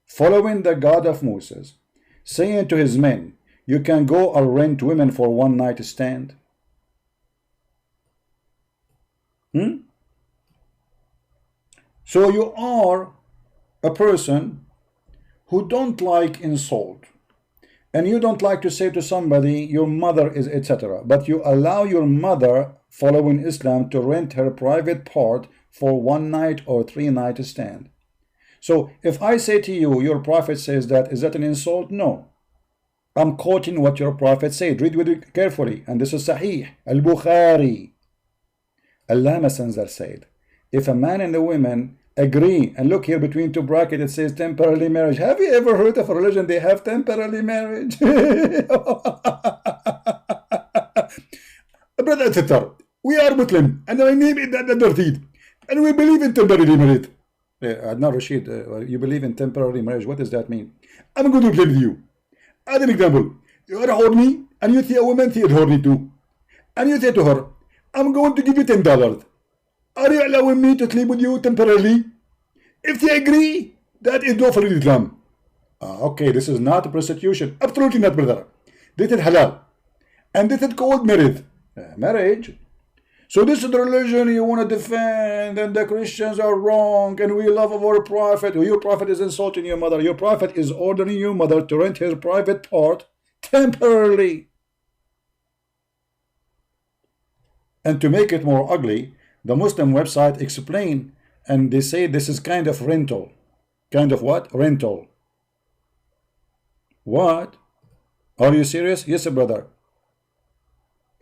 following the God of Moses, saying to his men, you can go or rent women for one night stand? So you are a person who don't like insult, and you don't like to say to somebody your mother is etc., but you allow your mother following Islam to rent her private part for 1 night or 3 night stand. So if I say to you, your prophet says that, is that an insult? No. I'm quoting what your prophet said. Read with it carefully. And this is Sahih al-Bukhari. Allah Messenger said, if a man and a woman agree, and look here between two brackets, it says temporary marriage. Have you ever heard of a religion they have temporary marriage? Brother and sister, we are Muslim, and I name it the deed, and we believe in temporary marriage. Adnan Rashid, you believe in temporary marriage. What does that mean? I'm going to play with you. As an example, you are horny, and you see a woman see it horny too. And you say to her, I'm going to give you $10. Are you allowing me to sleep with you temporarily? If they agree, that is lawful in Islam. Okay, this is not prostitution. Absolutely not, brother. This is halal. And this is called marriage. Marriage. So this is the religion you want to defend, and the Christians are wrong, and we love our prophet. Your prophet is insulting your mother. Your prophet is ordering your mother to rent his private part temporarily. And to make it more ugly, the Muslim website explain, and they say this is kind of rental. Kind of what? Rental. What? Are you serious? Yes, brother.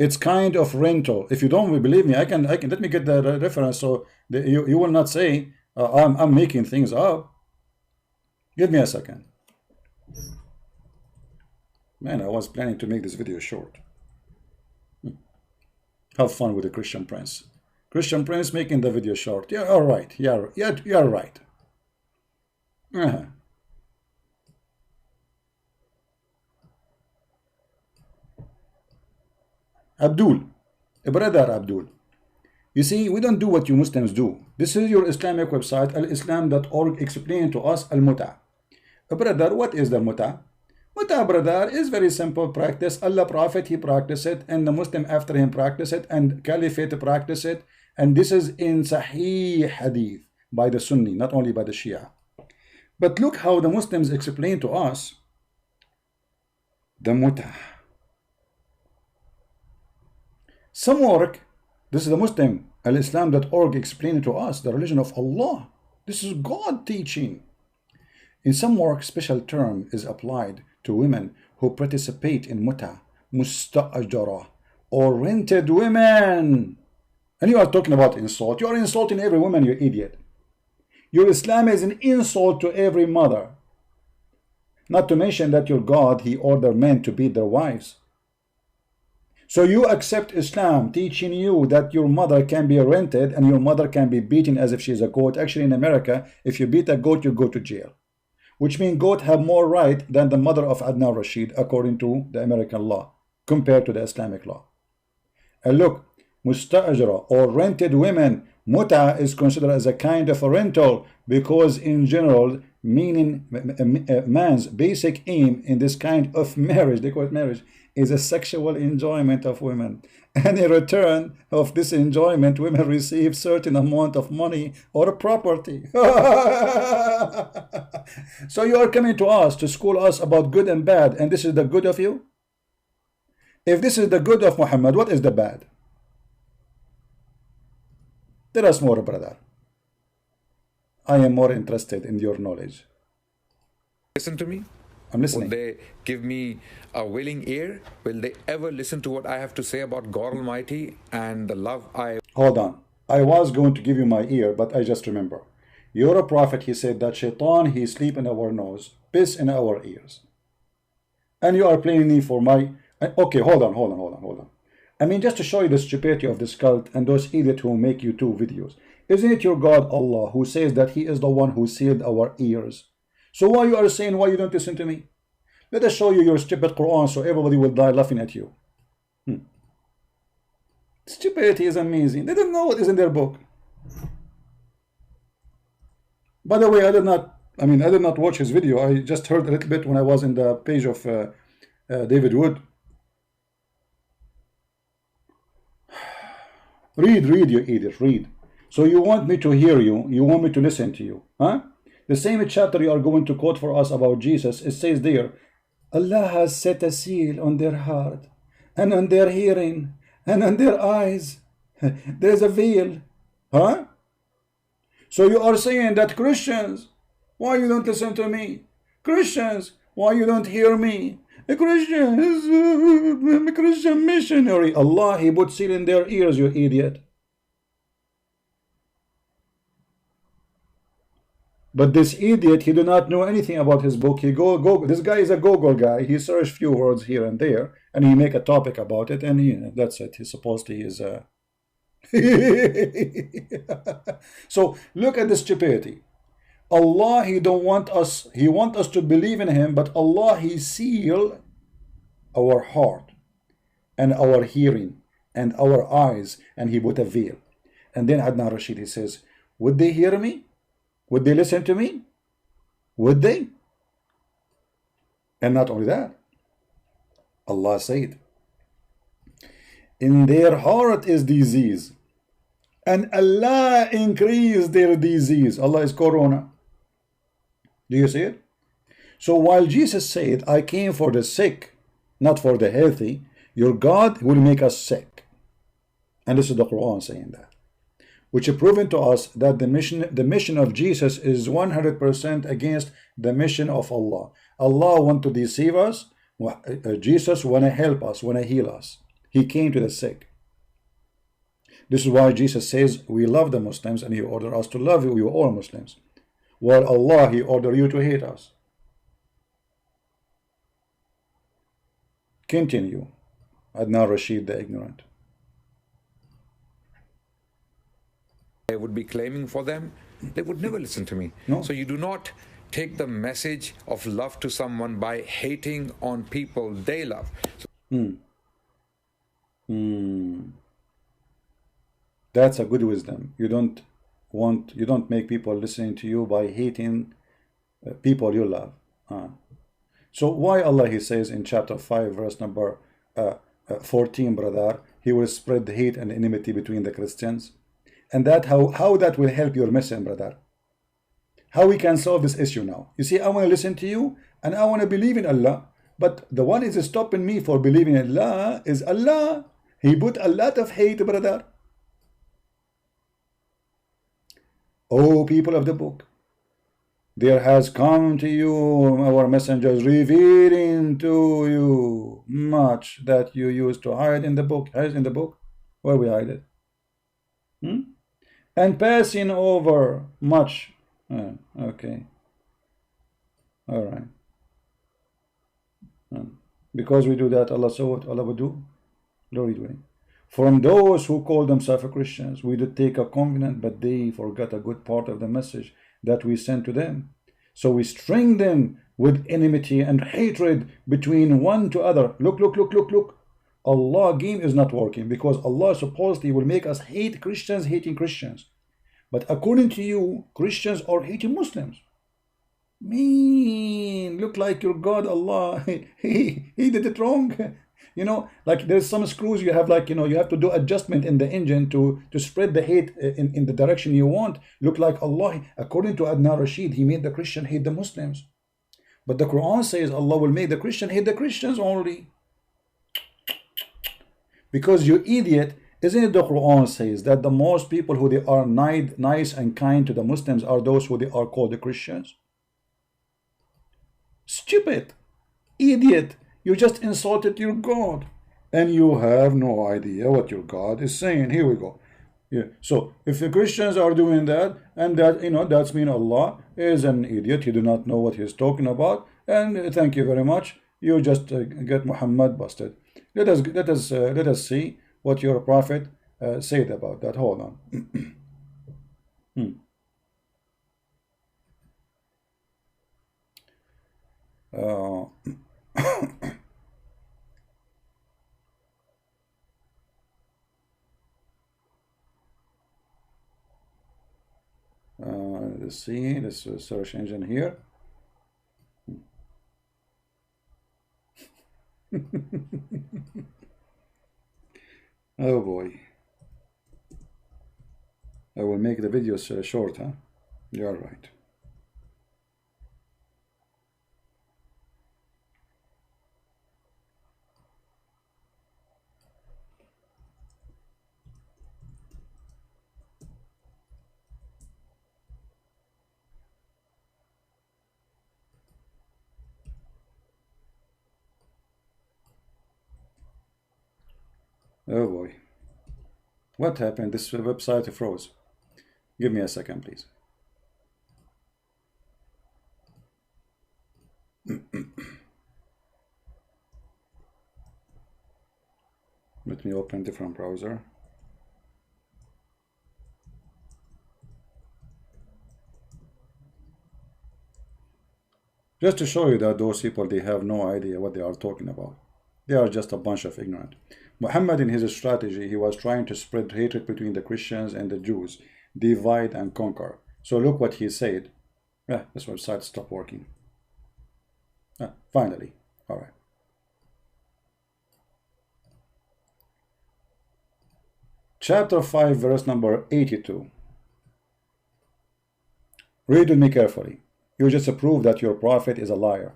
It's kind of rental. If you don't believe me, I can let me get the reference so you will not say I'm making things up. Give me a second. Man, I was planning to make this video short. Have fun with the Christian Prince. Christian Prince making the video short. Yeah, all right. Yeah, you're right. Abdul, brother Abdul, you see, we don't do what you Muslims do. This is your Islamic website, alislam.org, explain to us al-muta. Brother, what is the muta? Muta, brother, is very simple practice. Allah Prophet, he practiced it, and the Muslim after him practiced it, and Caliphate practiced it, and this is in Sahih Hadith by the Sunni, not only by the Shia. But look how the Muslims explain to us the muta. Some work, this is the Muslim, alislam.org, explaining to us the religion of Allah. This is God teaching. In some work, special term is applied to women who participate in muta, musta'ajara, or rented women. And you are talking about insult. You are insulting every woman, you idiot. Your Islam is an insult to every mother. Not to mention that your God, he ordered men to beat their wives. So you accept Islam teaching you that your mother can be rented and your mother can be beaten as if she's a goat. Actually, in America, if you beat a goat, you go to jail. Which means goats have more right than the mother of Adnan Rashid, according to the American law, compared to the Islamic law. And look, musta'ajra, or rented women, muta is considered as a kind of a rental because in general, meaning man's basic aim in this kind of marriage, they call it marriage, is a sexual enjoyment of women. And in return of this enjoyment, women receive certain amount of money or property. So you are coming to us to school us about good and bad, and this is the good of you? If this is the good of Muhammad, what is the bad? Tell us more, brother. I am more interested in your knowledge. Listen to me. I'm listening. Will they give me a willing ear? Will they ever listen to what I have to say about God Almighty and the love I... Hold on. I was going to give you my ear, but I just remember. You're a prophet, he said that shaitan, he sleep in our nose, piss in our ears. And you are playing me for my... Okay, hold on. I mean, just to show you the stupidity of this cult and those idiots who make YouTube videos. Isn't it your God, Allah, who says that he is the one who sealed our ears? So why you are saying why you don't listen to me? Let us show you your stupid Qur'an so everybody will die laughing at you. Stupidity is amazing. They don't know what is in their book. By the way, I did not watch his video. I just heard a little bit when I was in the page of David Wood. Read, you idiot, read. So you want me to hear you, you want me to listen to you, huh? The same chapter you are going to quote for us about Jesus, it says there, Allah has set a seal on their heart, and on their hearing, and on their eyes. There's a veil. Huh? So you are saying that Christians, why you don't listen to me? Christians, why you don't hear me? A Christian is a Christian missionary. Allah, He put seal in their ears, you idiot. But this idiot, he do not know anything about his book. He go. This guy is a Google guy. He search few words here and there, and he make a topic about it, and that's it. He's supposed to. He is a. So look at the stupidity. Allah, He don't want us. He want us to believe in Him, but Allah, He seal our heart and our hearing and our eyes, and He put a veil. And then Adnan Rashid, he says, would they hear me? Would they listen to me? Would they? And not only that, Allah said, in their heart is disease, and Allah increased their disease. Allah is Corona. Do you see it? So while Jesus said, I came for the sick, not for the healthy, your God will make us sick. And this is the Qur'an saying that, which is proven to us that the mission of Jesus is 100% against the mission of Allah. Allah want to deceive us. Jesus want to help us, want to heal us. He came to the sick. This is why Jesus says we love the Muslims, and He ordered us to love you all Muslims, while Allah, He ordered you to hate us. Continue. Adnan Rashid the ignorant. I would be claiming for them, they would never listen to me. No. So you do not take the message of love to someone by hating on people they love. That's a good wisdom. You don't make people listening to you by hating people you love. So why Allah, He says in chapter 5 verse number 14, brother, He will spread hate and enmity between the Christians? And that how that will help your mission, brother? How we can solve this issue now? You see, I want to listen to you and I want to believe in Allah, but the one is stopping me for believing in Allah is Allah. He put a lot of hate, brother. Oh, people of the book, there has come to you our messengers revealing to you much that you used to hide in the book. Hide in the book? Where we hide it? And passing over much. Okay. All right. Because we do that, Allah saw what Allah would do. Glory to Him. From those who call themselves Christians, we did take a covenant, but they forgot a good part of the message that we sent to them. So we string them with enmity and hatred between one to other. Look. Allah game is not working, because Allah supposedly will make us hate Christians hating Christians. But according to you, Christians are hating Muslims. Mean, look like your God, Allah, he did it wrong. You know, like there's some screws you have, like, you know, you have to do adjustment in the engine to spread the hate in the direction you want. Look like Allah, according to Adnan Rashid, He made the Christian hate the Muslims. But the Quran says Allah will make the Christian hate the Christians only. Because you idiot, isn't it the Quran says that the most people who they are nice and kind to the Muslims are those who they are called the Christians? Stupid, idiot, you just insulted your God and you have no idea what your God is saying. Here we go. Yeah. So if the Christians are doing that, and that, you know, that's mean Allah is an idiot, he do not know what he's talking about, and thank you very much, you just get Muhammad busted. Let us see what your prophet said about that. Hold on. Let's see this search engine here. Oh boy, I will make the videos short, huh? You're right. Oh boy. What happened? This website froze. Give me a second, please. Let me open different browser. Just to show you that those people, they have no idea what they are talking about. They are just a bunch of ignorant. Muhammad, in his strategy, he was trying to spread hatred between the Christians and the Jews, divide and conquer. So look what he said. Yeah, this website stopped working. Finally. All right. Chapter 5, verse number 82. Read with me carefully. You just prove that your prophet is a liar.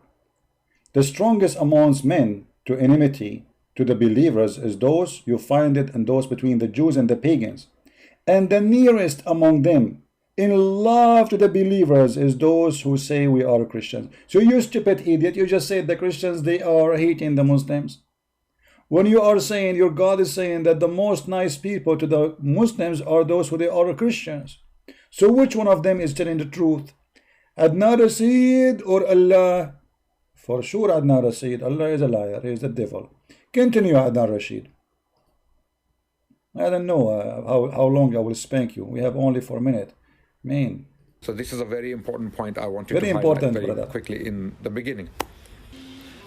The strongest amongst men to enmity to the believers is those you find it in those between the Jews and the pagans. And the nearest among them in love to the believers is those who say we are Christians. So you stupid idiot, you just said the Christians, they are hating the Muslims. When you are saying, your God is saying that the most nice people to the Muslims are those who they are Christians. So which one of them is telling the truth? Adnan Rashid or Allah? For sure Adnan Rashid. Allah is a liar. He is the devil. Continue, Adnan Rashid. I don't know how long I will spank you. We have only 4 minutes. Man. So this is a very important point I wanted to highlight very quickly in the beginning.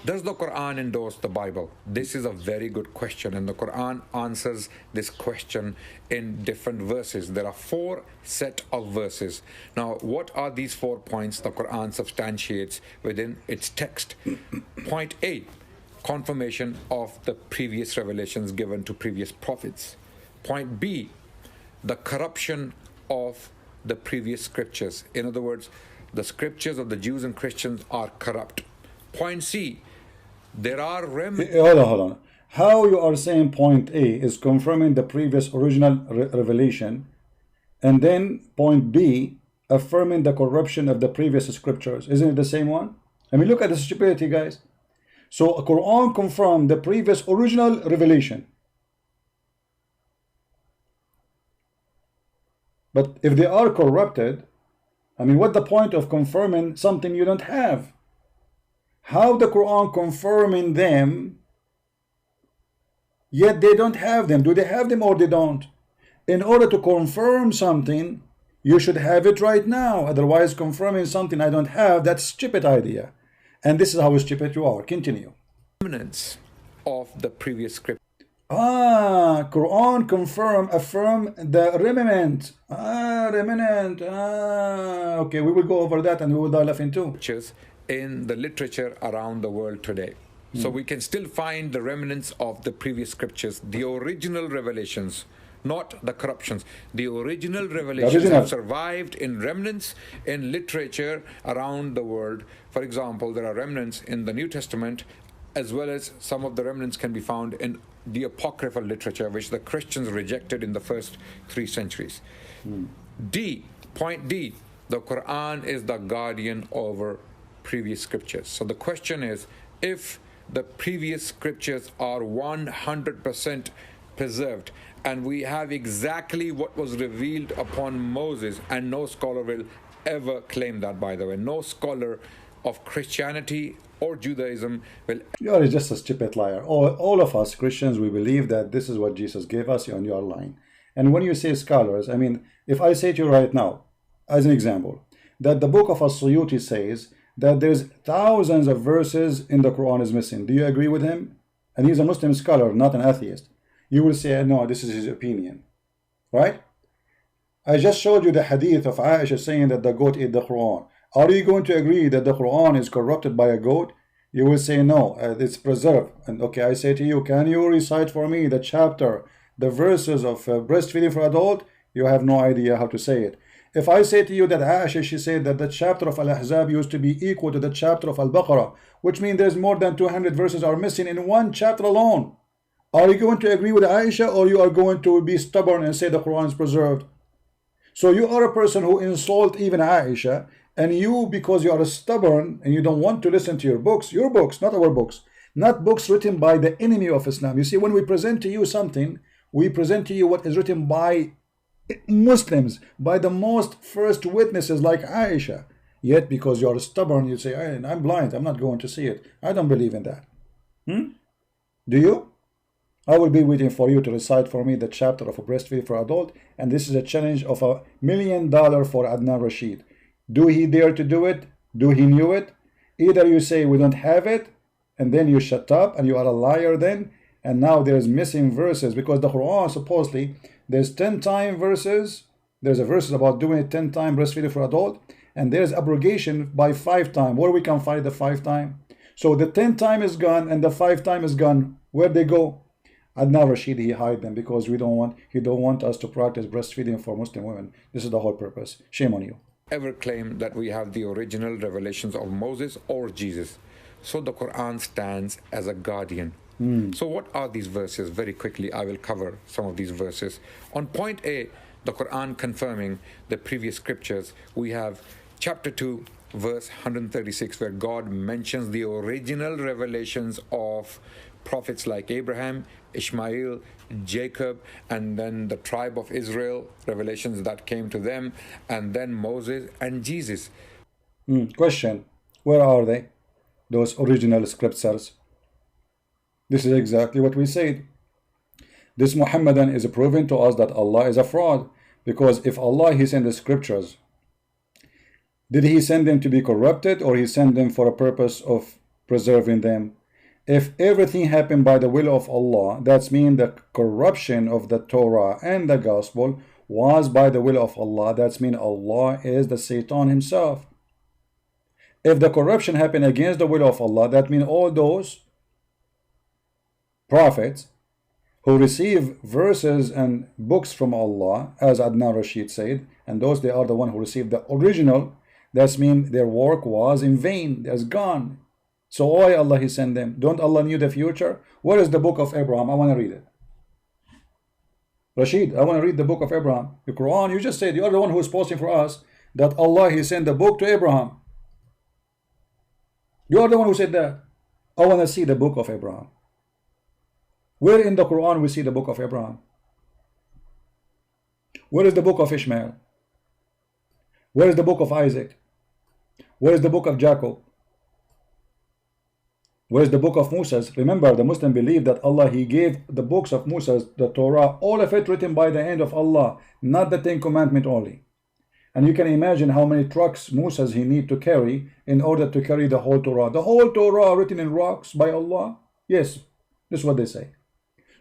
Does the Quran endorse the Bible? This is a very good question, and the Quran answers this question in different verses. There are 4 set of verses. Now, what are these 4 points the Quran substantiates within its text? Point A, confirmation of the previous revelations given to previous prophets. Point B, the corruption of the previous scriptures. In other words, the scriptures of the Jews and Christians are corrupt. Point C, there are hold on. How you are saying point A is confirming the previous original revelation, and then point B affirming the corruption of the previous scriptures? Isn't it the same one? I mean, look at the stupidity, guys. So Quran confirmed the previous original revelation. But if they are corrupted, I mean, what's the point of confirming something you don't have? How the Quran confirming them, yet they don't have them? Do they have them or they don't? In order to confirm something, you should have it right now. Otherwise, confirming something I don't have, that's a stupid idea. And this is how stupid you are. Continue. Remnants of the previous script. Quran affirm the remnant. Remnant. Okay, we will go over that and we will dive into in the literature around the world today. So we can still find the remnants of the previous scriptures, the original revelations, not the corruptions. The original revelations have survived in remnants in literature around the world. For example, there are remnants in the New Testament, as well as some of the remnants can be found in the apocryphal literature, which the Christians rejected in the first 3 centuries. Point D, the Quran is the guardian over previous scriptures. So the question is, if the previous scriptures are 100% preserved, and we have exactly what was revealed upon Moses, and no scholar will ever claim that, by the way, no scholar of Christianity or Judaism will. You are just a stupid liar. All of us Christians, we believe that this is what Jesus gave us, and you are lying. And when you say scholars, I mean, if I say to you right now, as an example, that the book of As-Suyuti says that there's thousands of verses in the Quran is missing, do you agree with him? And he's a Muslim scholar, not an atheist. You will say, no, this is his opinion, right? I just showed you the hadith of Aisha saying that the goat ate the Quran. Are you going to agree that the Quran is corrupted by a goat? You will say no, it's preserved. And okay, I say to you, can you recite for me the chapter, the verses of breastfeeding for adult? You have no idea how to say it. If I say to you that Aisha, she said that the chapter of Al-Ahzab used to be equal to the chapter of Al-Baqarah, which means there's more than 200 verses are missing in one chapter alone. Are you going to agree with Aisha, or you are going to be stubborn and say the Quran is preserved? So you are a person who insult even Aisha, and you, because you are stubborn and you don't want to listen to your books, not our books, not books written by the enemy of Islam. You see, when we present to you something, we present to you what is written by Muslims, by the most first witnesses like Aisha. Yet because you are stubborn, you say, hey, I'm blind, I'm not going to see it. I don't believe in that. Do you? I will be waiting for you to recite for me the chapter of a breastfeeding for adult, and this is a challenge of $1 million for Adnan Rashid. Do he dare to do it? Do he knew it? Either you say we don't have it, and then you shut up and you are a liar then, and now there's missing verses, because the Quran supposedly there's 10 time verses. There's a verse about doing it 10 time breastfeeding for adult, and there's abrogation by 5 time. Where we can find the 5 time? So the 10 time is gone and the 5 time is gone. Where'd they go? Adnan Rashid, he hide them because he don't want us to practice breastfeeding for Muslim women. This is the whole purpose. Shame on you. Ever claim that we have the original revelations of Moses or Jesus. So the Quran stands as a guardian. So what are these verses? Very quickly, I will cover some of these verses. On point A, the Quran confirming the previous scriptures, we have chapter 2, verse 136, where God mentions the original revelations of prophets like Abraham, Ishmael, Jacob, and then the tribe of Israel, revelations that came to them, and then Moses and Jesus. Question, where are they? Those original scriptures. This is exactly what we said. This Muhammadan is proving to us that Allah is a fraud, because if Allah, he sent the scriptures, did he send them to be corrupted, or he sent them for a purpose of preserving them? If everything happened by the will of Allah, that means the corruption of the Torah and the gospel was by the will of Allah. That means Allah is the Satan himself. If the corruption happened against the will of Allah, that means all those prophets who receive verses and books from Allah, as Adnan Rashid said, and those, they are the one who received the original, that means their work was in vain, it's gone. So why Allah he sent them? Don't Allah knew the future? Where is the book of Abraham? I want to read it. Rashid, I want to read the book of Abraham. The Quran, you just said, you are the one who is posting for us that Allah he sent the book to Abraham. You are the one who said that. I want to see the book of Abraham. Where in the Quran we see the book of Abraham? Where is the book of Ishmael? Where is the book of Isaac? Where is the book of Jacob? Where is the book of Moses? Remember, the Muslim believe that Allah, he gave the books of Moses, the Torah, all of it written by the hand of Allah, not the 10 commandments only. And you can imagine how many trucks Moses he need to carry in order to carry the whole Torah. The whole Torah written in rocks by Allah? Yes, this is what they say.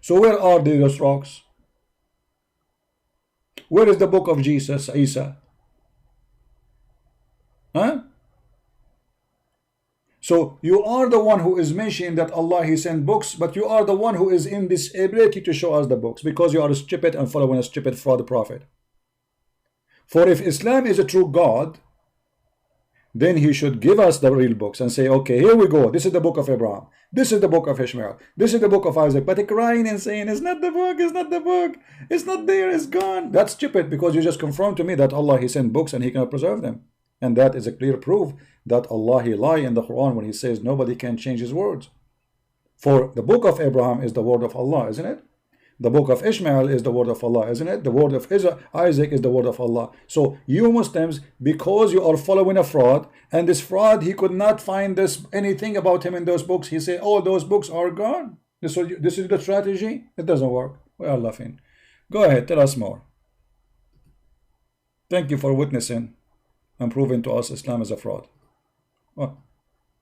So where are those rocks? Where is the book of Jesus, Isa? Huh? So you are the one who is mentioning that Allah he sent books, but you are the one who is in this ability to show us the books, because you are stupid and following a stupid fraud prophet. For if Islam is a true God, then he should give us the real books and say, okay, here we go, this is the book of Abraham, this is the book of Ishmael, this is the book of Isaac. But crying and saying, it's not the book, it's not the book, it's not there, it's gone. That's stupid, because you just confirmed to me that Allah he sent books and he cannot preserve them. And that is a clear proof that Allah he lie in the Quran when he says nobody can change his words. For the book of Abraham is the word of Allah, isn't it? The book of Ishmael is the word of Allah, isn't it? The word of Isaac is the word of Allah. So you Muslims, because you are following a fraud, and this fraud, he could not find anything about him in those books. He said, all those books are gone. This is the strategy. It doesn't work. We are laughing. Go ahead, tell us more. Thank you for witnessing and proving to us Islam is a fraud. Oh,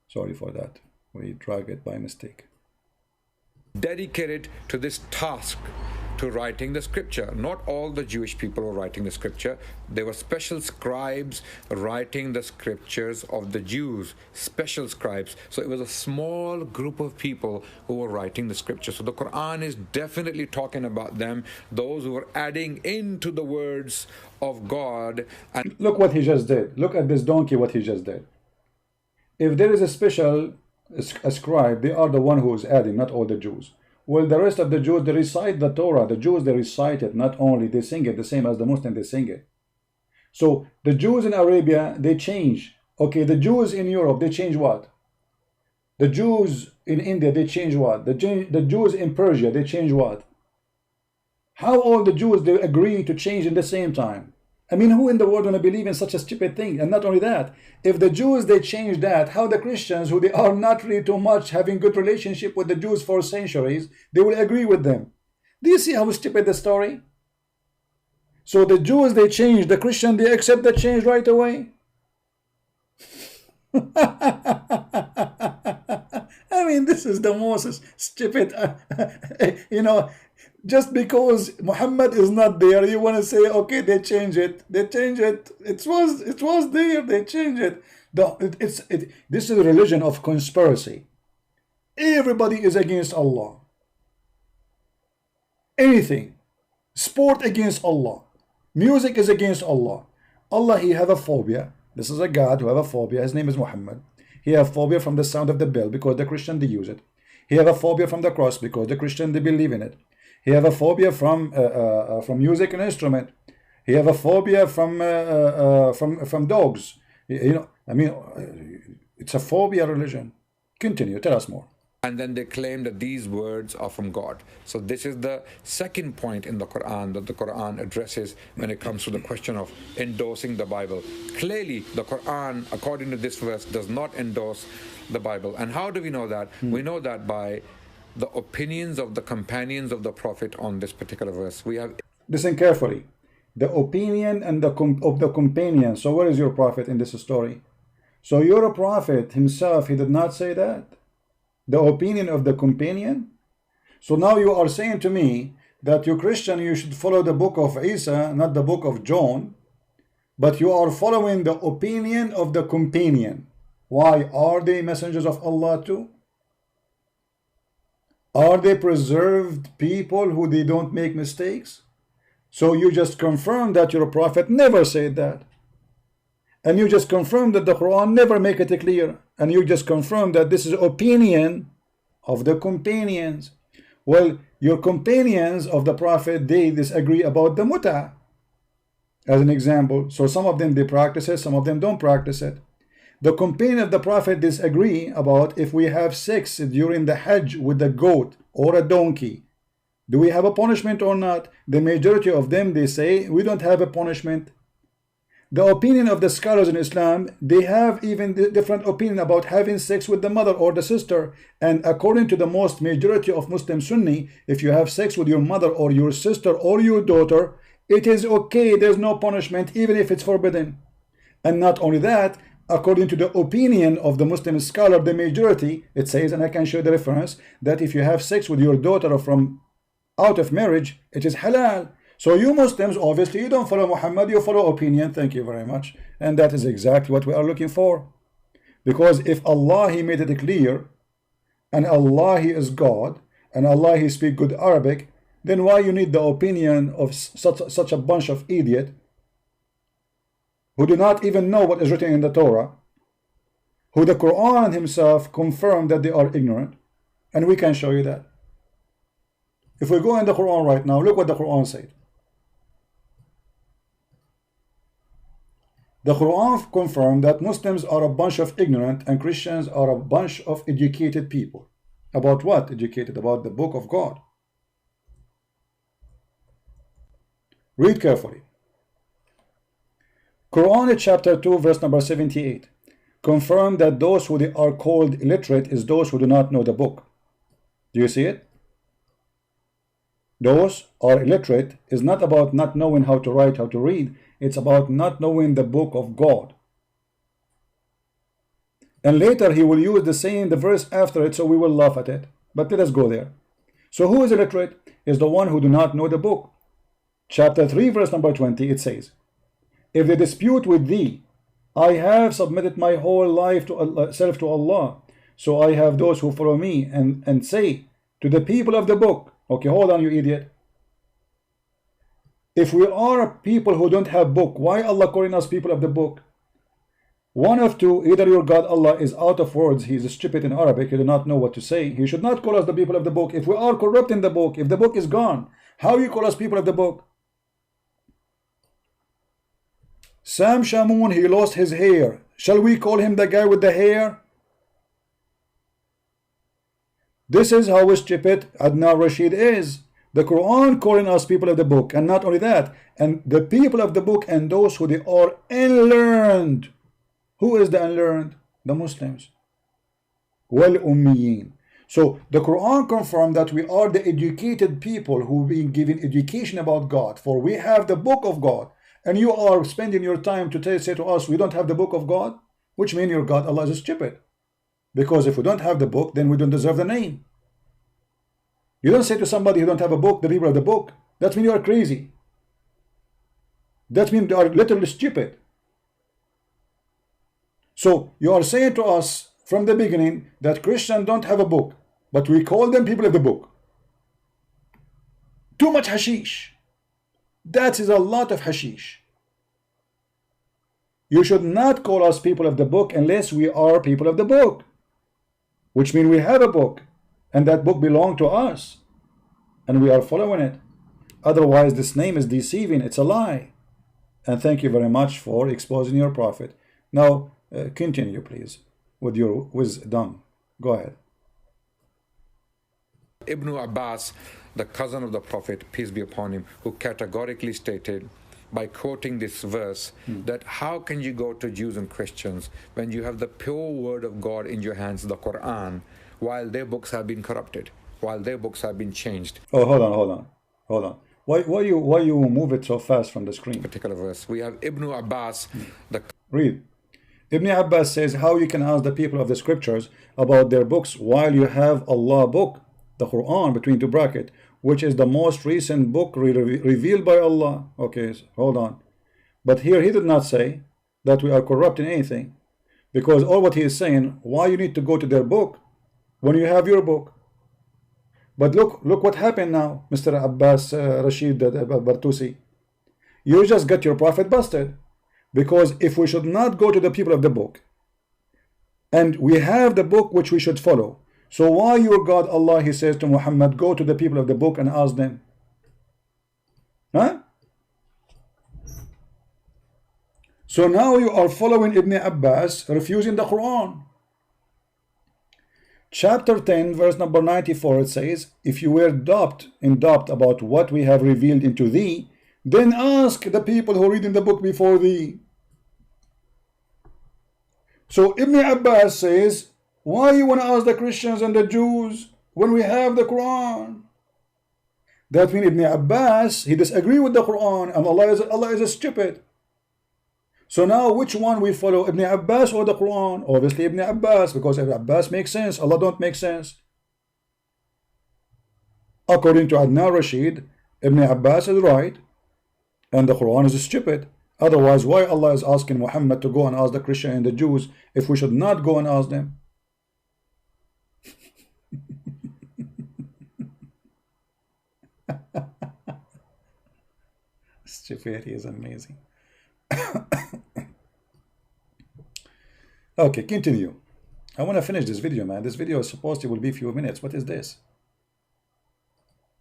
sorry for that. We drag it by mistake. Dedicated to this task, to writing the scripture. Not all the Jewish people were writing the scripture. There were special scribes writing the scriptures of the Jews, special scribes. So it was a small group of people who were writing the scripture. So the Quran is definitely talking about them, those who were adding into the words of God. And look what he just did. Look at this donkey, what he just did. If there is a special scribe, they are the one who is adding, not all the Jews. Well, the rest of the Jews, they recite the Torah. The Jews, they recite it, not only they sing it, the same as the Muslims, they sing it. So the Jews in Arabia, they change. Okay, the Jews in Europe, they change what? The Jews in India, they change what? The Jews in Persia, they change what? How all the Jews, they agree to change in the same time? I mean, who in the world gonna believe in such a stupid thing? And not only that, if the Jews, they change that, how the Christians, who they are not really too much having good relationship with the Jews for centuries, they will agree with them? Do you see how stupid the story? So the Jews, they change, the Christian, they accept the change right away. I mean, this is the most stupid, you know, just because Muhammad is not there, you want to say, okay, they change it. They change it. It was there. They change it. This is a religion of conspiracy. Everybody is against Allah. Anything. Sport against Allah. Music is against Allah. Allah, he have a phobia. This is a God who have a phobia. His name is Muhammad. He have phobia from the sound of the bell because the Christian, they use it. He have a phobia from the cross because the Christian, they believe in it. He have a phobia from music and instrument. He have a phobia from dogs. You know, I mean, it's a phobia religion. Continue. Tell us more. And then they claim that these words are from God. So this is the second point in the Quran that the Quran addresses when it comes to the question of endorsing the Bible. Clearly, the Quran, according to this verse, does not endorse the Bible. And how do we know that? We know that by the opinions of the companions of the Prophet on this particular verse. We have... Listen carefully. The opinion and of the companion. So where is your Prophet in this story? So your Prophet himself, he did not say that. The opinion of the companion. So now you are saying to me that you Christian, you should follow the book of Isa, not the book of John, but you are following the opinion of the companion. Why? Are they messengers of Allah too? Are they preserved people who they don't make mistakes? So you just confirm that your Prophet never said that. And you just confirm that the Quran never make it clear. And you just confirm that this is opinion of the companions. Well, your companions of the Prophet, they disagree about the mut'ah, as an example. So some of them, they practice it, some of them don't practice it. The companion of the Prophet disagree about if we have sex during the Hajj with a goat or a donkey. Do we have a punishment or not? The majority of them, they say, we don't have a punishment. The opinion of the scholars in Islam, they have even different opinion about having sex with the mother or the sister. And according to the most majority of Muslim Sunni, if you have sex with your mother or your sister or your daughter, it is okay, there's no punishment, even if it's forbidden. And not only that, according to the opinion of the Muslim scholar, the majority, it says, and I can show the reference, that if you have sex with your daughter from out of marriage, it is halal. So you Muslims, obviously, you don't follow Muhammad, you follow opinion. Thank you very much. And that is exactly what we are looking for. Because if Allah, he made it clear, and Allah, he is God, and Allah, he speak good Arabic, then why you need the opinion of such a bunch of idiot who do not even know what is written in the Torah, who the Quran himself confirmed that they are ignorant, and we can show you that. If we go in the Quran right now, look what the Quran said. The Quran confirmed that Muslims are a bunch of ignorant and Christians are a bunch of educated people. About what? Educated about the book of God. Read carefully. Quran chapter 2 verse number 78 confirm that those who they are called illiterate is those who do not know the book. Do you see it? Those are illiterate is not about not knowing how to write, how to read. It's about not knowing the book of God. And later he will use the verse after it, so we will laugh at it. But let us go there. So who is illiterate? Is the one who do not know the book. Chapter 3 verse number 20, it says, if they dispute with thee, I have submitted my whole life to self to Allah. So I have those who follow me and say to the people of the book. Okay, hold on, you idiot. If we are people who don't have book, why Allah calling us people of the book? One of two, either your God Allah is out of words, he is stupid in Arabic, he do not know what to say. He should not call us the people of the book. If we are corrupt in the book, if the book is gone, how you call us people of the book? Sam Shamoon, he lost his hair. Shall we call him the guy with the hair? This is how stupid Adnan Rashid is. The Quran calling us people of the book, and not only that, and the people of the book and those who they are unlearned. Who is the unlearned? The Muslims. Wal ummiyin. So the Quran confirmed that we are the educated people who being given education about God, for we have the book of God, and you are spending your time to say to us we don't have the book of God, which means your God Allah is stupid, because if we don't have the book, then we don't deserve the name. You don't say to somebody who don't have a book, the people of the book, that means you are crazy. That means you are literally stupid. So you are saying to us from the beginning that Christians don't have a book, but we call them people of the book. Too much hashish. That is a lot of hashish. You should not call us people of the book unless we are people of the book, which means we have a book, and that book belongs to us, and we are following it. Otherwise, this name is deceiving. It's a lie. And thank you very much for exposing your prophet. Now, continue, please, with your wisdom. Go ahead. Ibn Abbas, the cousin of the Prophet, peace be upon him, who categorically stated by quoting this verse that how can you go to Jews and Christians when you have the pure word of God in your hands, the Qur'an, while their books have been corrupted, while their books have been changed. Oh, hold on. Why you move it so fast from the screen? Particular verse. We have Ibn Abbas. Read. Ibn Abbas says how you can ask the people of the scriptures about their books while you have Allah book, the Quran, between two brackets, which is the most recent book revealed by Allah. Okay, so hold on. But here he did not say that we are corrupting anything, because all what he is saying, why you need to go to their book when you have your book. But look what happened now, Mr. Abbas Rashid Bartusi. You just got your prophet busted, because if we should not go to the people of the book, and we have the book which we should follow, so why your God Allah, he says to Muhammad, go to the people of the book and ask them? Huh? So now you are following Ibn Abbas, refusing the Quran. Chapter 10, verse number 94, it says, if you were in doubt about what we have revealed into thee, then ask the people who read in the book before thee. So Ibn Abbas says, why you want to ask the Christians and the Jews when we have the Quran? That means Ibn Abbas, he disagree with the Quran, and Allah is a stupid. So now which one we follow, Ibn Abbas or the Quran? Obviously Ibn Abbas, because Ibn Abbas makes sense, Allah don't make sense. According to Adnan Rashid, Ibn Abbas is right, and the Quran is stupid. Otherwise, why Allah is asking Muhammad to go and ask the Christian and the Jews if we should not go and ask them? Stupidity is amazing. Okay, continue. I want to finish this video, man. This video is supposed to will be a few minutes. What is this?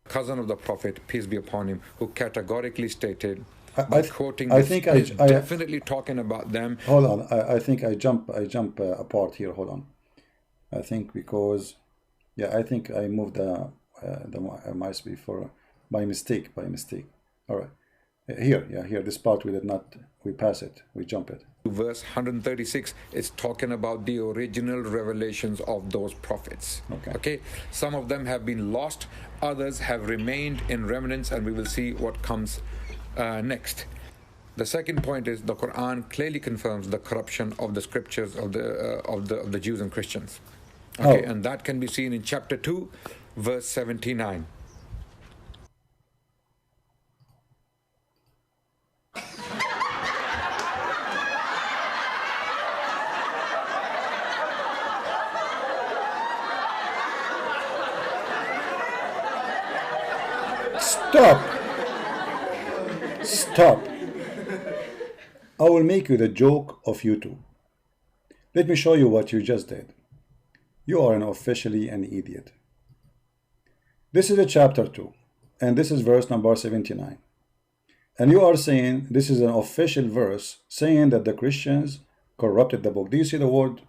Cousin of the Prophet, peace be upon him, who categorically stated, quoting I this, think is definitely talking about them. Hold on. I think I jump apart here. Hold on. I think because, yeah, I think I moved the mouse before by mistake. All right. Here, yeah, here. This part we did not. We pass it. We jump it. Verse 136 is talking about the original revelations of those prophets. Okay. Some of them have been lost, others have remained in remnants, and we will see what comes next. The second point is the Quran clearly confirms the corruption of the scriptures of the Jews and Christians. Okay, and that can be seen in chapter 2, verse 79. Stop. I will make you the joke of you two. Let me show you what you just did. You are officially an idiot. This is a chapter 2, and this is verse number 79. And you are saying this is an official verse saying that the Christians corrupted the book. Do you see the word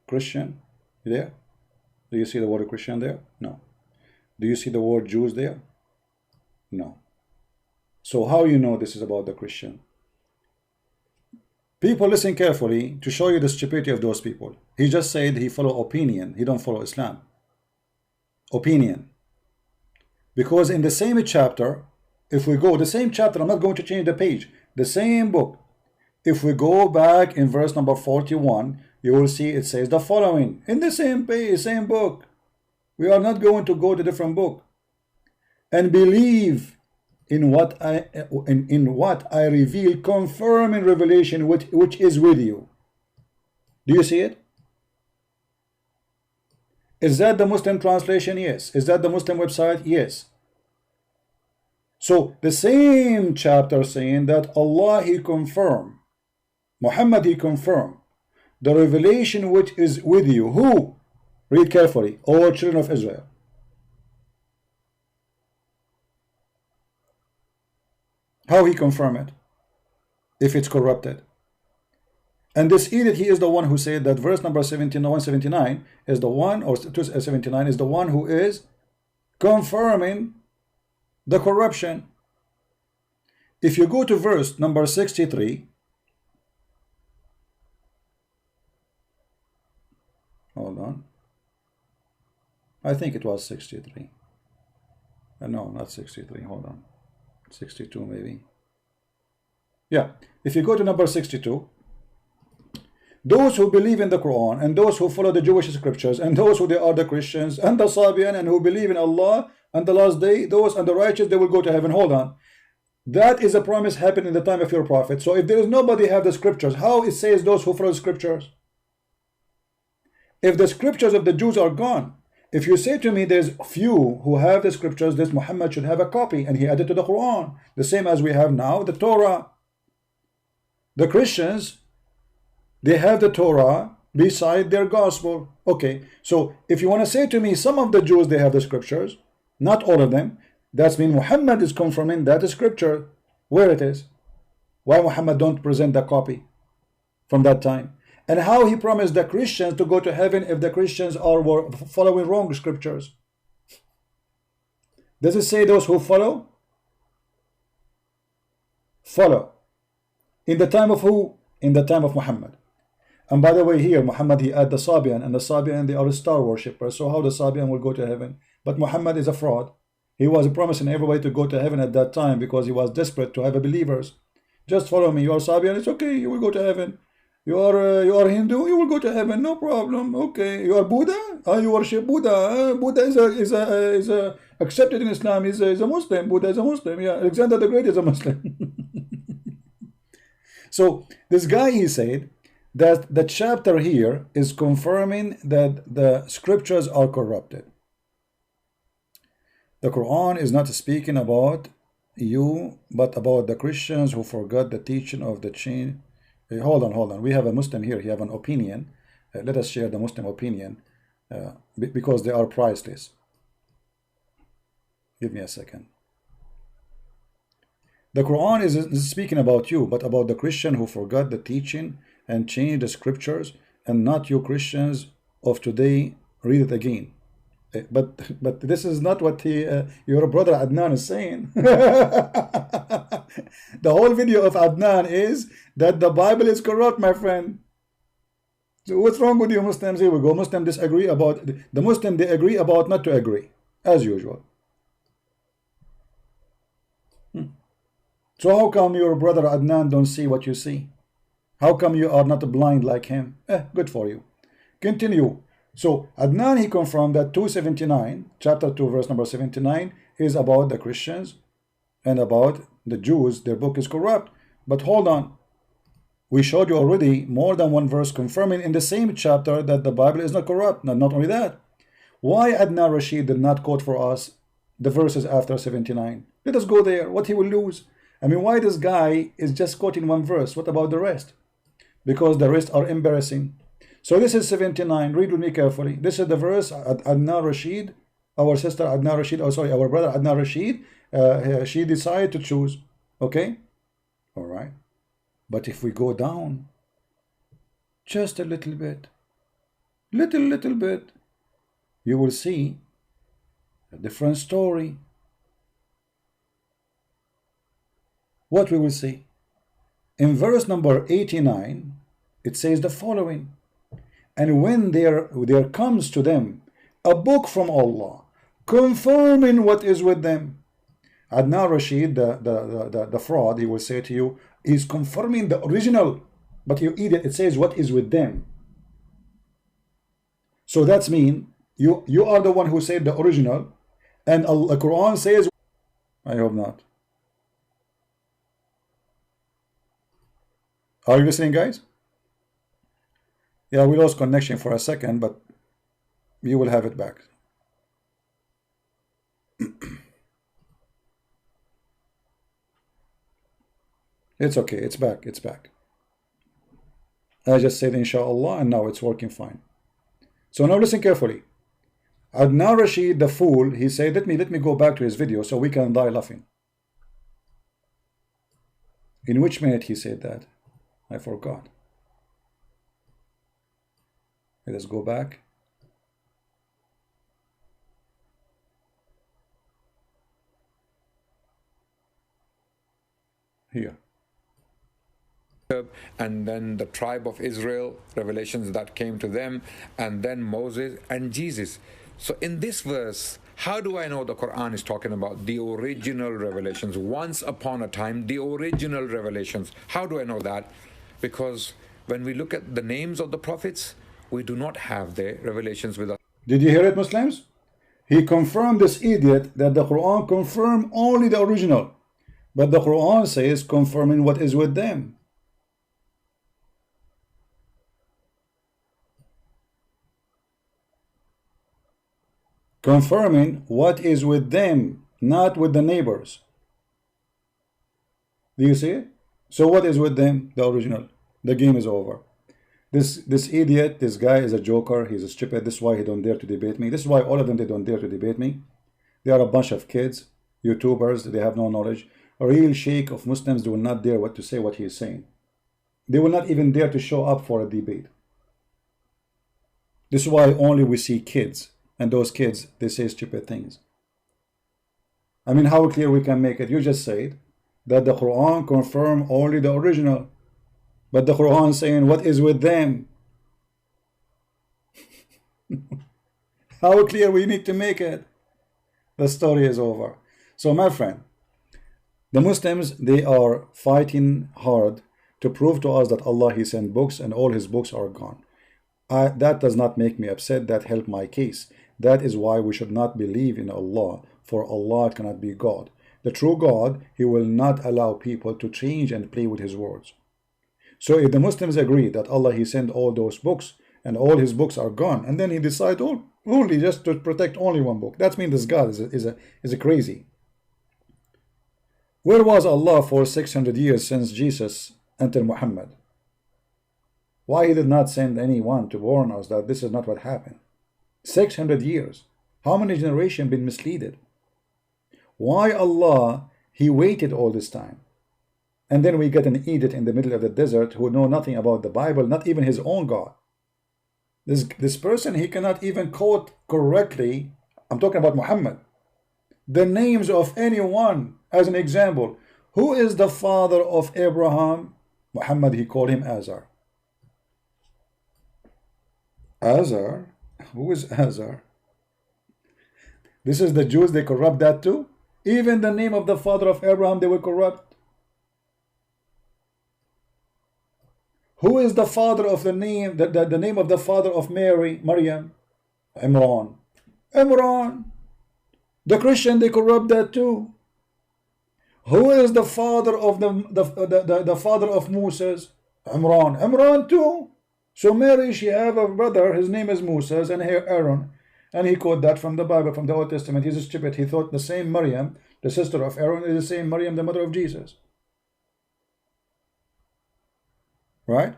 Christian there? Do you see the word Christian there? No. Do you see the word Jews there? No. So how you know this is about the Christian? People, listen carefully to show you the stupidity of those people. He just said he follow opinion. He don't follow Islam. Opinion. Because in the same chapter, if we go, the same chapter, I'm not going to change the page, the same book. If we go back in verse number 41, you will see it says the following. In the same page, same book. We are not going to go to different book. And believe in what I reveal, confirm in revelation which is with you. Do you see it? Is that the Muslim translation? Yes. Is that the Muslim website? Yes. So the same chapter saying that Allah He confirmed, Muhammad He confirmed the revelation which is with you. Who? Read carefully. All children of Israel. How He confirm it if it's corrupted? And this edict, he is the one who said that verse number 179 is the one, or 279 is the one who is confirming the corruption. If you go to verse number 63, hold on, I think it was 63. No, not 63. Hold on, 62 maybe. Yeah, if you go to number 62, those who believe in the Quran and those who follow the Jewish scriptures and those who they are the Christians and the Sabian and who believe in Allah and the last day, those and the righteous, they will go to heaven. Hold on. That is a promise happened in the time of your prophet. So if there is nobody have the scriptures, how it says those who follow the scriptures? If the scriptures of the Jews are gone, if you say to me there's few who have the scriptures, this Muhammad should have a copy and he added to the Quran, the same as we have now the Torah. The Christians, they have the Torah beside their gospel. Okay, so if you want to say to me some of the Jews they have the scriptures, not all of them, that's mean Muhammad is confirming that scripture where it is. Why Muhammad don't present the copy from that time? And how he promised the Christians to go to heaven if the Christians were following wrong scriptures? Does it say those who follow? Follow. In the time of who? In the time of Muhammad. And by the way, here Muhammad he had the Sabian, and the Sabian they are star worshippers. So how the Sabian will go to heaven? But Muhammad is a fraud. He was promising everybody to go to heaven at that time because he was desperate to have believers. Just follow me. You are Sabian, it's okay. You will go to heaven. You are Hindu, you will go to heaven, no problem. Okay, you are Buddha, you worship Buddha. Buddha is accepted in Islam. Is a Muslim. Buddha is a Muslim. Yeah, Alexander the Great is a Muslim. So this guy, he said that the chapter here is confirming that the scriptures are corrupted. The Quran is not speaking about you, but about the Christians who forgot the teaching of the chain. Hold on. We have a Muslim here. He have an opinion. Let us share the Muslim opinion because they are priceless. Give me a second. The Quran is speaking about you, but about the Christian who forgot the teaching and changed the scriptures, and not you Christians of today. Read it again. But this is not what your brother Adnan is saying. The whole video of Adnan is that the Bible is corrupt, my friend. So what's wrong with you Muslims? Here we go. Muslims disagree about the Muslim. They agree about not to agree, as usual. So how come your brother Adnan don't see what you see? How come you are not blind like him? Good for you. Continue. So Adnan, he confirmed that 279, chapter 2, verse number 79, is about the Christians and about the Jews. Their book is corrupt. But hold on. We showed you already more than one verse confirming in the same chapter that the Bible is not corrupt. Not only that. Why Adnan Rashid did not quote for us the verses after 79? Let us go there. What he will lose? I mean, why this guy is just quoting one verse? What about the rest? Because the rest are embarrassing. So this is 79. Read with me carefully. This is the verse. Adnan Rashid, our sister Adnan Rashid, our brother Adnan Rashid, she decided to choose. Okay? All right. But if we go down just a little bit, little bit, you will see a different story. What we will see? In verse number 89, it says the following: and when there comes to them a book from Allah, confirming what is with them. Adnan Rashid, the fraud, he will say to you, is confirming the original, but you idiot, it says what is with them. So that's mean you are the one who said the original, and the Quran says, I hope not. Are you listening, guys? Yeah, we lost connection for a second, but you will have it back. It's okay, it's back, it's back. I just said inshallah, and now it's working fine. So now listen carefully. Adnan Rashid, the fool, he said, let me go back to his video so we can die laughing. In which minute he said that? I forgot. Let us go back. Here. And then the tribe of Israel, revelations that came to them, and then Moses and Jesus. So in this verse, how do I know the Quran is talking about the original revelations? Once upon a time, the original revelations. How do I know that? Because when we look at the names of the prophets, we do not have their revelations with us. Did you hear it, Muslims? He confirmed, this idiot, that the Quran confirmed only the original. But the Quran says confirming what is with them. Confirming what is with them, not with the neighbors. Do you see it? So what is with them? The original. The game is over. This idiot, this guy is a joker. He's a stupid. This is why he don't dare to debate me. This is why all of them, they don't dare to debate me. They are a bunch of kids, YouTubers. They have no knowledge. A real sheikh of Muslims, they will not dare to say what he is saying. They will not even dare to show up for a debate. This is why only we see kids. And those kids, they say stupid things. I mean, how clear we can make it? You just said that the Quran confirmed only the original. But the Quran saying what is with them. How clear we need to make it? The story is over. So my friend, the Muslims, they are fighting hard to prove to us that Allah, He sent books and all His books are gone. That does not make me upset. That helped my case. That is why we should not believe in Allah, for Allah cannot be God. The true God, He will not allow people to change and play with His words. So if the Muslims agree that Allah, He sent all those books and all His books are gone, and then He decide only just to protect only one book, that means this God is a crazy. Where was Allah for 600 years since Jesus entered Muhammad? Why He did not send anyone to warn us that this is not what happened? 600 years. How many generations been misled? Why Allah, He waited all this time? And then we get an idiot in the middle of the desert who know nothing about the Bible, not even his own God. This person, he cannot even quote correctly, I'm talking about Muhammad, the names of anyone. As an example, who is the father of Abraham? Muhammad, he called him Azar. Azar? Who is Azar? This is the Jews, they corrupt that too. Even the name of the father of Abraham, they will corrupt. Who is the father of the name, the name of the father of Mary, Maryam? Imran. Imran. The Christian, they corrupt that too. Who is the father of the father of Moses? Imran. Imran too. So Mary, she have a brother, his name is Moses, and here Aaron. And he quote that from the Bible, from the Old Testament. He's a stupid. He thought the same Maryam, the sister of Aaron, is the same Maryam, the mother of Jesus. Right?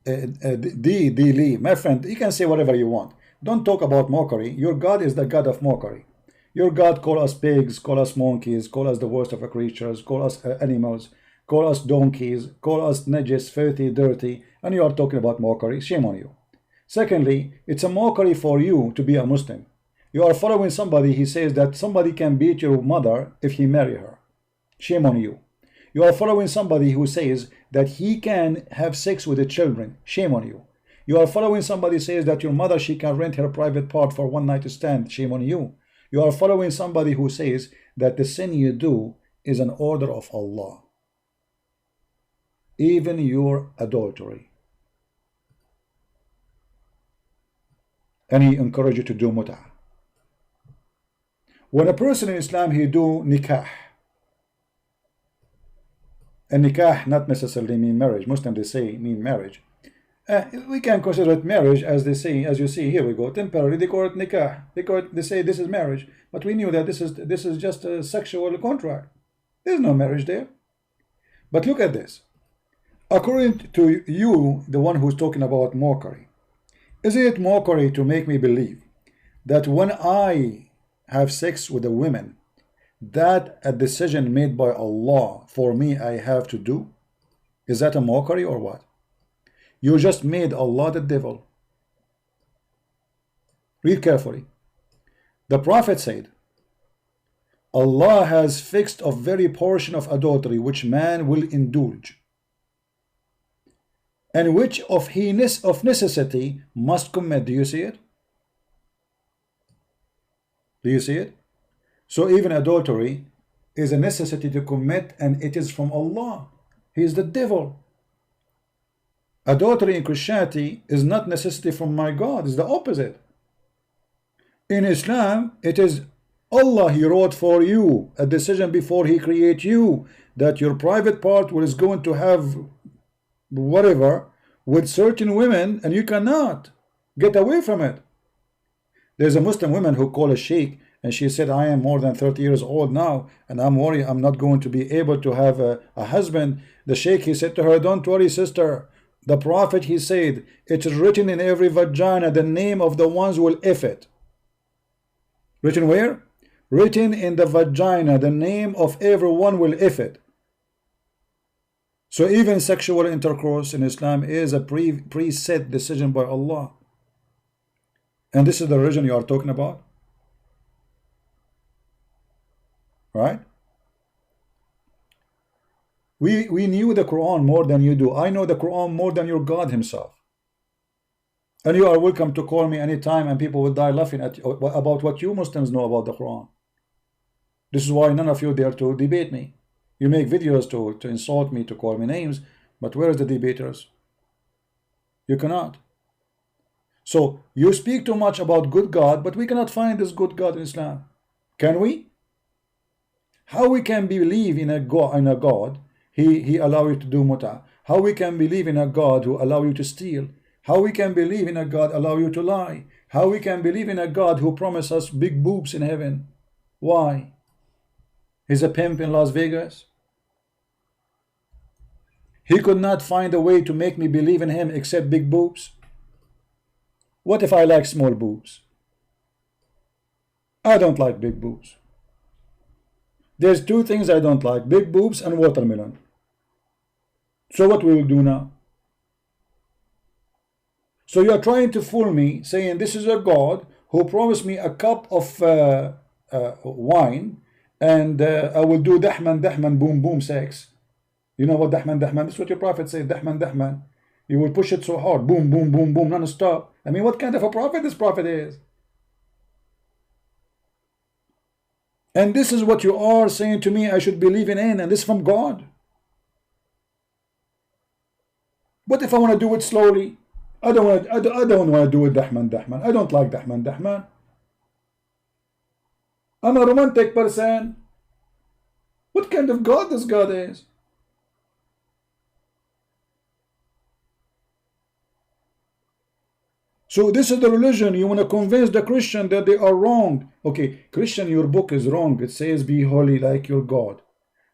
Lee, my friend, you can say whatever you want. Don't talk about mockery. Your God is the God of mockery. Your God call us pigs, call us monkeys, call us the worst of the creatures, call us animals. call us donkeys, call us najis, filthy, dirty, and you are talking about mockery. Shame on you. Secondly, it's a mockery for you to be a Muslim. You are following somebody, he says that somebody can beat your mother if he marry her. Shame on you. You are following somebody who says that he can have sex with the children. Shame on you. You are following somebody who says that your mother, she can rent her private part for one night stand. Shame on you. You are following somebody who says that the sin you do is an order of Allah. Even your adultery. And he encourages you to do mut'ah. When a person in Islam, he do nikah. And nikah not necessarily mean marriage. Muslims, they say mean marriage. We can consider it marriage, as they say, as you see, here we go, temporary, they call it nikah. They say this is marriage. But we knew that this is just a sexual contract. There's no marriage there. But look at this. According to you, the one who's talking about mockery, isn't it mockery to make me believe that when I have sex with a woman, that a decision made by Allah for me I have to do? Is that a mockery or what? You just made Allah the devil. Read carefully. The Prophet said, Allah has fixed a very portion of adultery which man will indulge, and which of necessity must commit. Do you see it? Do you see it? So even adultery is a necessity to commit, and it is from Allah. He is the devil. Adultery in Christianity is not necessity from my God. It's the opposite. In Islam, it is Allah. He wrote for you a decision before He create you that your private part is going to have whatever with certain women, and you cannot get away from it. There's a Muslim woman who called a sheikh, and she said, I am more than 30 years old now, and I'm worried I'm not going to be able to have a husband. The sheikh, he said to her, don't worry, sister. The Prophet, he said, it is written in every vagina the name of the ones who will if it. Written where? Written in the vagina the name of everyone will if it. So even sexual intercourse in Islam is a preset decision by Allah. And this is the religion you are talking about? Right? We knew the Quran more than you do. I know the Quran more than your God himself. And you are welcome to call me anytime, and people will die laughing at you about what you Muslims know about the Quran. This is why none of you dare to debate me. You make videos to insult me, to call me names, but where is the debaters? You cannot. So you speak too much about good God, but we cannot find this good God in Islam. Can we? How we can believe in a God, He allow you to do mut'ah? How we can believe in a God who allow you to steal? How we can believe in a God allow you to lie? How we can believe in a God who promised us big boobs in heaven? Why? He's a pimp in Las Vegas. He could not find a way to make me believe in him except big boobs. What if I like small boobs? I don't like big boobs. There's two things I don't like: big boobs and watermelon. So what we will do now? So you are trying to fool me, saying this is a God who promised me a cup of wine, and I will do dahman, boom, boom, sex. You know what dahman? That's what your Prophet said, dahman. You will push it so hard, boom, boom, boom, boom, non-stop. I mean, what kind of a prophet this prophet is? And this is what you are saying to me I should believe in, and this from God. What if I want to do it slowly? I don't want to do it dahman. I don't like dahman. I'm a romantic person. What kind of God this God is? So this is the religion. You want to convince the Christian that they are wrong. Okay, Christian, your book is wrong. It says be holy like your God.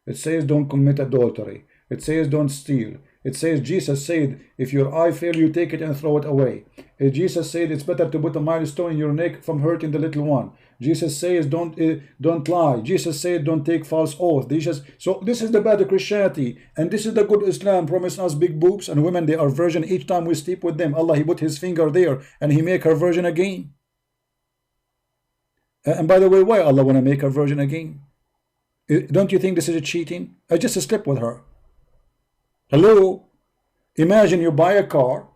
It says don't commit adultery. It says don't steal. It says Jesus said, if your eye fail you, take it and throw it away. Jesus said it's better to put a milestone in your neck from hurting the little one. Jesus says don't lie. Jesus said don't take false oath. So this is the bad Christianity, and this is the good Islam, promising us big boobs and women they are virgin each time we sleep with them. Allah, he put his finger there and he make her virgin again. And by the way, why Allah want to make her virgin again? Don't you think this is a cheating? I just slept with her. Hello? Imagine you buy a car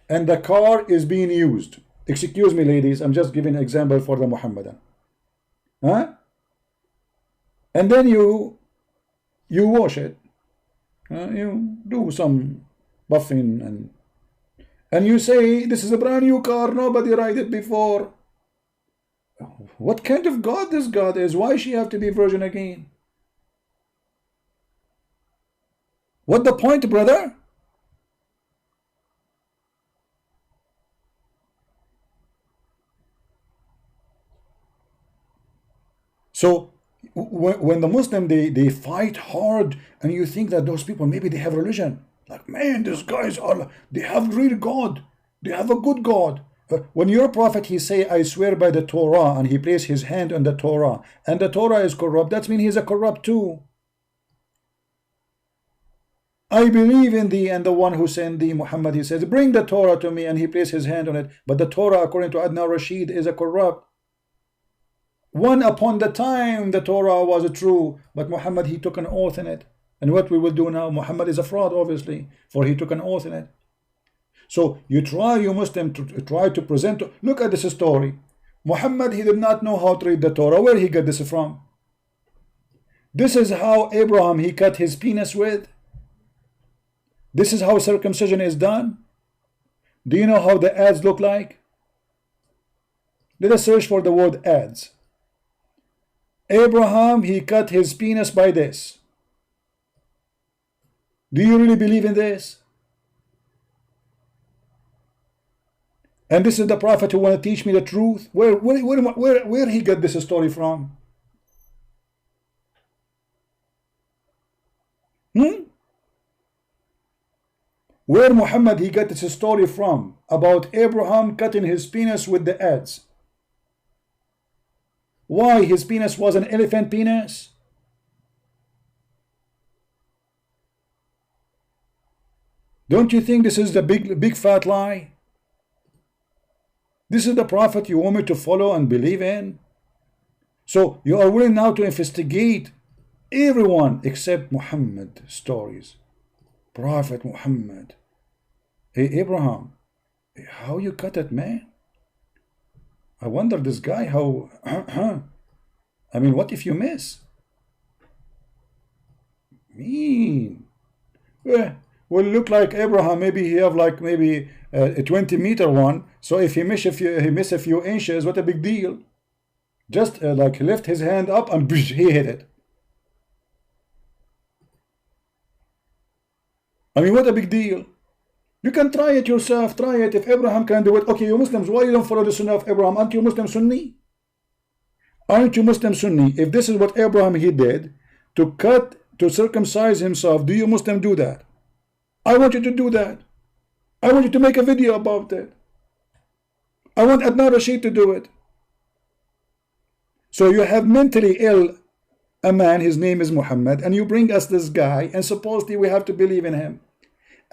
and the car is being used. Excuse me, ladies, I'm just giving an example for the Muhammadan. Huh? And then you wash it. You do some buffing and you say this is a brand new car, nobody ride it before. What kind of God this God is? Why she have to be virgin again? What the point, brother? So when the Muslim they fight hard, and you think that those people maybe they have religion, like, man, these guys they have real God, they have a good God. When your prophet he say I swear by the Torah, and he place his hand on the Torah, and the Torah is corrupt, that means he's a corrupt too. I believe in thee and the one who sent thee, Muhammad, he says, bring the Torah to me, and he placed his hand on it. But the Torah, according to Adnan Rashid, is a corrupt. One upon the time the Torah was true, but Muhammad he took an oath in it. And what we will do now, Muhammad is a fraud, obviously, for he took an oath in it. So you Muslim to try to present, look at this story. Muhammad he did not know how to read the Torah. Where he got this from? This is how Abraham he cut his penis with. This is how circumcision is done. Do you know how the ads look like? Let us search for the word ads. Abraham he cut his penis by this. Do you really believe in this? And this is the prophet who want to teach me the truth? Where he got this story from? Where Muhammad he got this story from about Abraham cutting his penis with the adze? Why his penis was an elephant penis? Don't you think this is the big fat lie? This is the prophet you want me to follow and believe in? So you are willing now to investigate everyone except Muhammad stories. Prophet Muhammad. Hey Abraham, how you cut it, man? I wonder this guy how I mean, what if you miss? Mean. Will look like Abraham, maybe he have like maybe a 20-meter one, so if he miss a few inches, what a big deal. Just like lift his hand up and he hit it. I mean, what a big deal. You can try it yourself, try it. If Abraham can do it, okay, you Muslims, why you don't follow the Sunnah of Abraham? Aren't you Muslim Sunni? Aren't you Muslim Sunni? If this is what Abraham he did, to circumcise himself, do you Muslim do that? I want you to do that. I want you to make a video about it. I want Adnan Rashid to do it. So you have mentally ill a man, his name is Muhammad, and you bring us this guy, and supposedly we have to believe in him.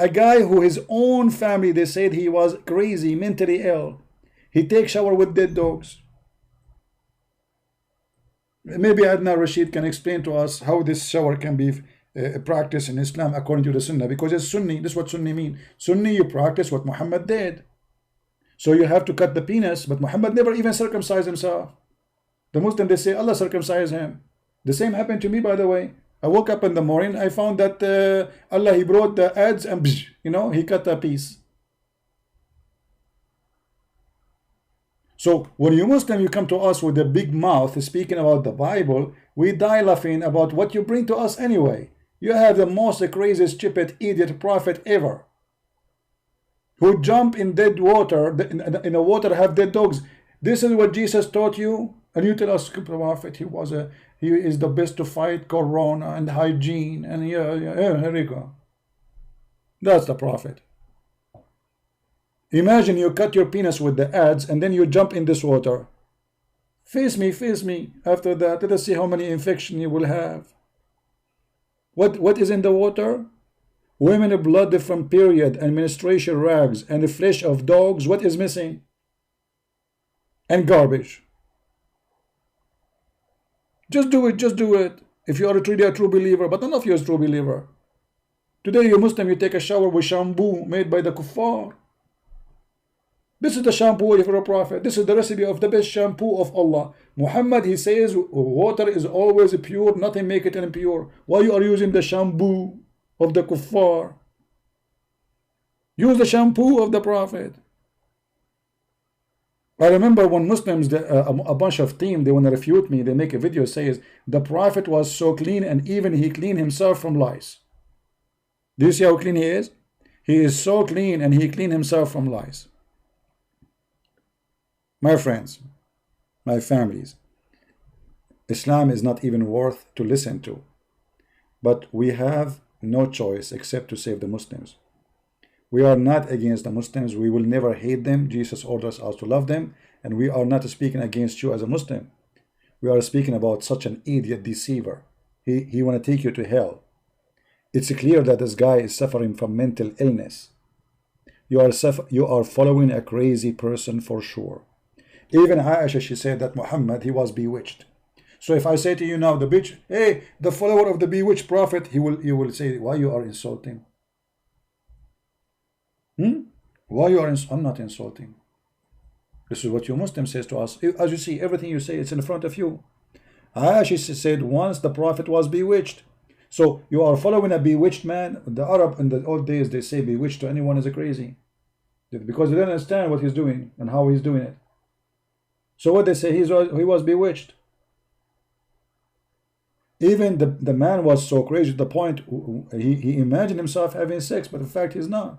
A guy who his own family, they said he was crazy, mentally ill. He takes shower with dead dogs. Maybe Adnan Rashid can explain to us how this shower can be practiced in Islam according to the Sunnah, because it's Sunni. This is what Sunni mean. Sunni, you practice what Muhammad did. So you have to cut the penis, but Muhammad never even circumcised himself. The Muslim, they say Allah circumcised him. The same happened to me, by the way. I woke up in the morning, I found that Allah, he brought the ads and you know, he cut a piece. So when you Muslim, you come to us with a big mouth speaking about the Bible, we die laughing about what you bring to us anyway. You have the most crazy, stupid, idiot prophet ever, who jump in dead water, in the water have dead dogs. This is what Jesus taught you, and you tell us prophet he is the best to fight corona and hygiene, and yeah, here we go. That's the Prophet. Imagine you cut your penis with the ads and then you jump in this water. Face me, face me. After that, let us see how many infections you will have. What is in the water? Women blood from period and menstruation rags and the flesh of dogs. What is missing? And garbage. Just do it, just do it. If you are truly a true believer, but none of you is a true believer. Today you Muslim, you take a shower with shampoo made by the kuffar. This is the shampoo of your Prophet. This is the recipe of the best shampoo of Allah. Muhammad, he says water is always pure, nothing make it impure. Why you are using the shampoo of the kuffar? Use the shampoo of the Prophet. I remember when Muslims, a bunch of team, they want to refute me, they make a video, says the Prophet was so clean and even he cleaned himself from lice. Do you see how clean he is? He is so clean and he cleaned himself from lice. My friends, my families, Islam is not even worth to listen to. But we have no choice except to save the Muslims. We are not against the Muslims. We will never hate them. Jesus orders us to love them. And we are not speaking against you as a Muslim. We are speaking about such an idiot deceiver. He want to take you to hell. It's clear that this guy is suffering from mental illness. You are following a crazy person for sure. Even Aisha, she said that Muhammad, he was bewitched. So if I say to you now, the follower of the bewitched prophet, you will say, why you are insulting? Why you are I'm not insulting. This is what your Muslim says to us. As you see, everything you say, it's in front of you. Aisha said once the prophet was bewitched. So you are following a bewitched man. The Arab in the old days, they say bewitched to anyone is a crazy. Because they don't understand what he's doing and how he's doing it. So what they say, he was bewitched. Even the man was so crazy to the point he imagined himself having sex, but in fact he's not.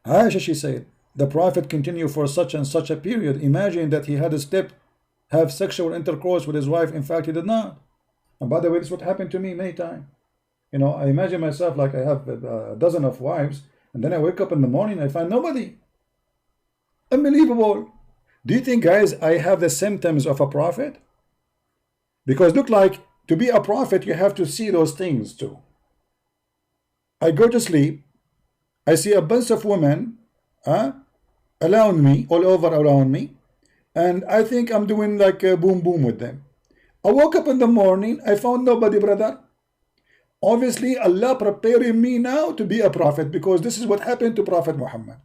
Aisha, she said, the Prophet continued for such and such a period. Imagine that he had a have sexual intercourse with his wife. In fact, he did not. And by the way, this is what happened to me many times. You know, I imagine myself like I have a dozen of wives, and then I wake up in the morning, I find nobody. Unbelievable. Do you think, guys, I have the symptoms of a prophet? Because look like to be a prophet, you have to see those things too. I go to sleep, I see a bunch of women around me, all over around me, and I think I'm doing like a boom boom with them. I woke up in the morning, I found nobody, brother. Obviously, Allah preparing me now to be a prophet, because this is what happened to Prophet Muhammad.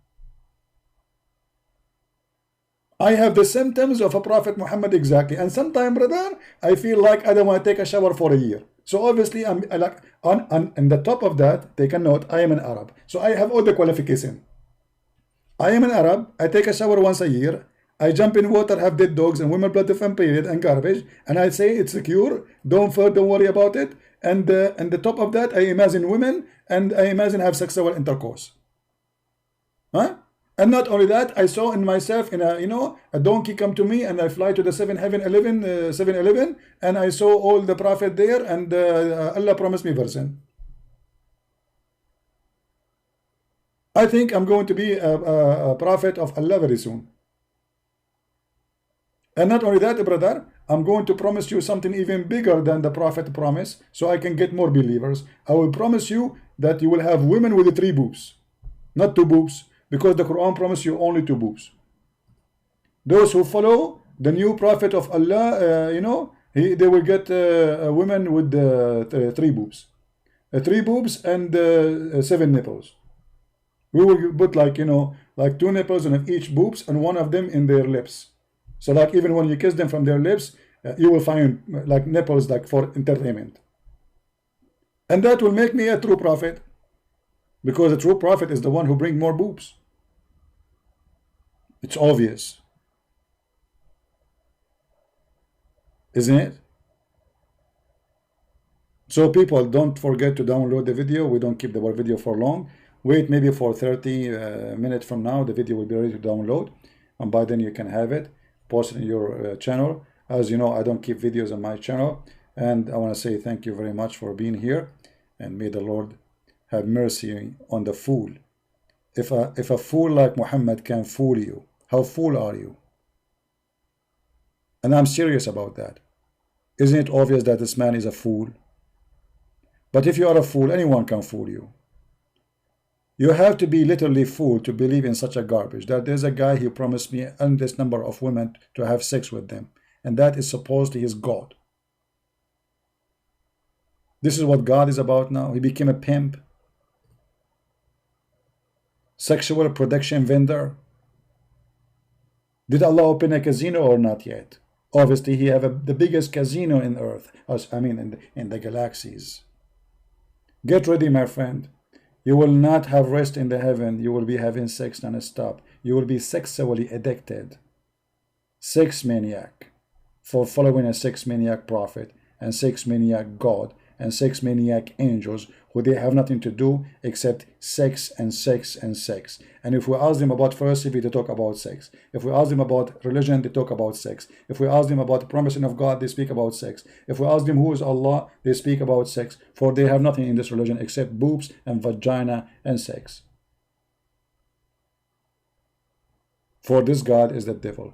I have the symptoms of a Prophet Muhammad exactly. And sometimes, brother, I feel like I don't want to take a shower for a year. So obviously, I'm like on the top of that, take a note, I am an Arab. So I have all the qualification. I am an Arab. I take a shower once a year. I jump in water, have dead dogs and women blood from period and garbage. And I say it's secure. Don't worry about it. And the top of that, I imagine women and I imagine have sexual intercourse. Huh? And not only that, I saw in myself in a donkey come to me, and I fly to the 7-Eleven, and I saw all the prophet there, and Allah promised me version. I think I'm going to be a prophet of Allah very soon. And not only that, brother, I'm going to promise you something even bigger than the prophet promised, so I can get more believers. I will promise you that you will have women with 3 boobs, not 2 boobs. Because the Quran promised you only 2 boobs. Those who follow the new prophet of Allah, they will get women with 3 boobs. 3 boobs and 7 nipples. We will put like 2 nipples on each boobs and 1 of them in their lips. So like even when you kiss them from their lips, you will find like nipples like for entertainment. And that will make me a true prophet. Because a true prophet is the one who brings more boobs. It's obvious. Isn't it? So people, don't forget to download the video. We don't keep the video for long. Wait maybe for 30 minutes from now. The video will be ready to download. And by then you can have it. Post it in your channel. As you know, I don't keep videos on my channel. And I want to say thank you very much for being here, and may the Lord have mercy on the fool. If a fool like Muhammad can fool you, how fool are you? And I'm serious about that. Isn't it obvious that this man is a fool? But if you are a fool, anyone can fool you. You have to be literally fooled to believe in such a garbage, that there's a guy who promised me endless number of women to have sex with them, and that is supposedly his God. This is what God is about now. He became a pimp, sexual production vendor. Did Allah open a casino or not yet? Obviously, he have the biggest casino in earth, I mean in the galaxies. Get ready, my friend. You will not have rest in the heaven. You will be having sex non-stop. You will be sexually addicted. Sex maniac, for following a sex maniac prophet and sex maniac God and sex maniac angels who they have nothing to do except sex and sex and sex. And if we ask them about philosophy, they talk about sex. If we ask them about religion, they talk about sex. If we ask them about the promising of God, they speak about sex. If we ask them who is Allah, they speak about sex, for they have nothing in this religion except boobs and vagina and sex. For this God is the devil.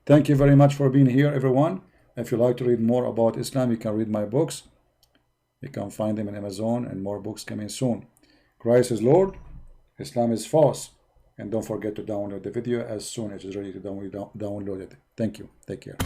Thank you very much for being here, everyone. If you like to read more about Islam, you can read my books. You can find them on Amazon, and more books coming soon. Christ is Lord, Islam is false. And don't forget to download the video as soon as it's ready to download it. Thank you. Take care.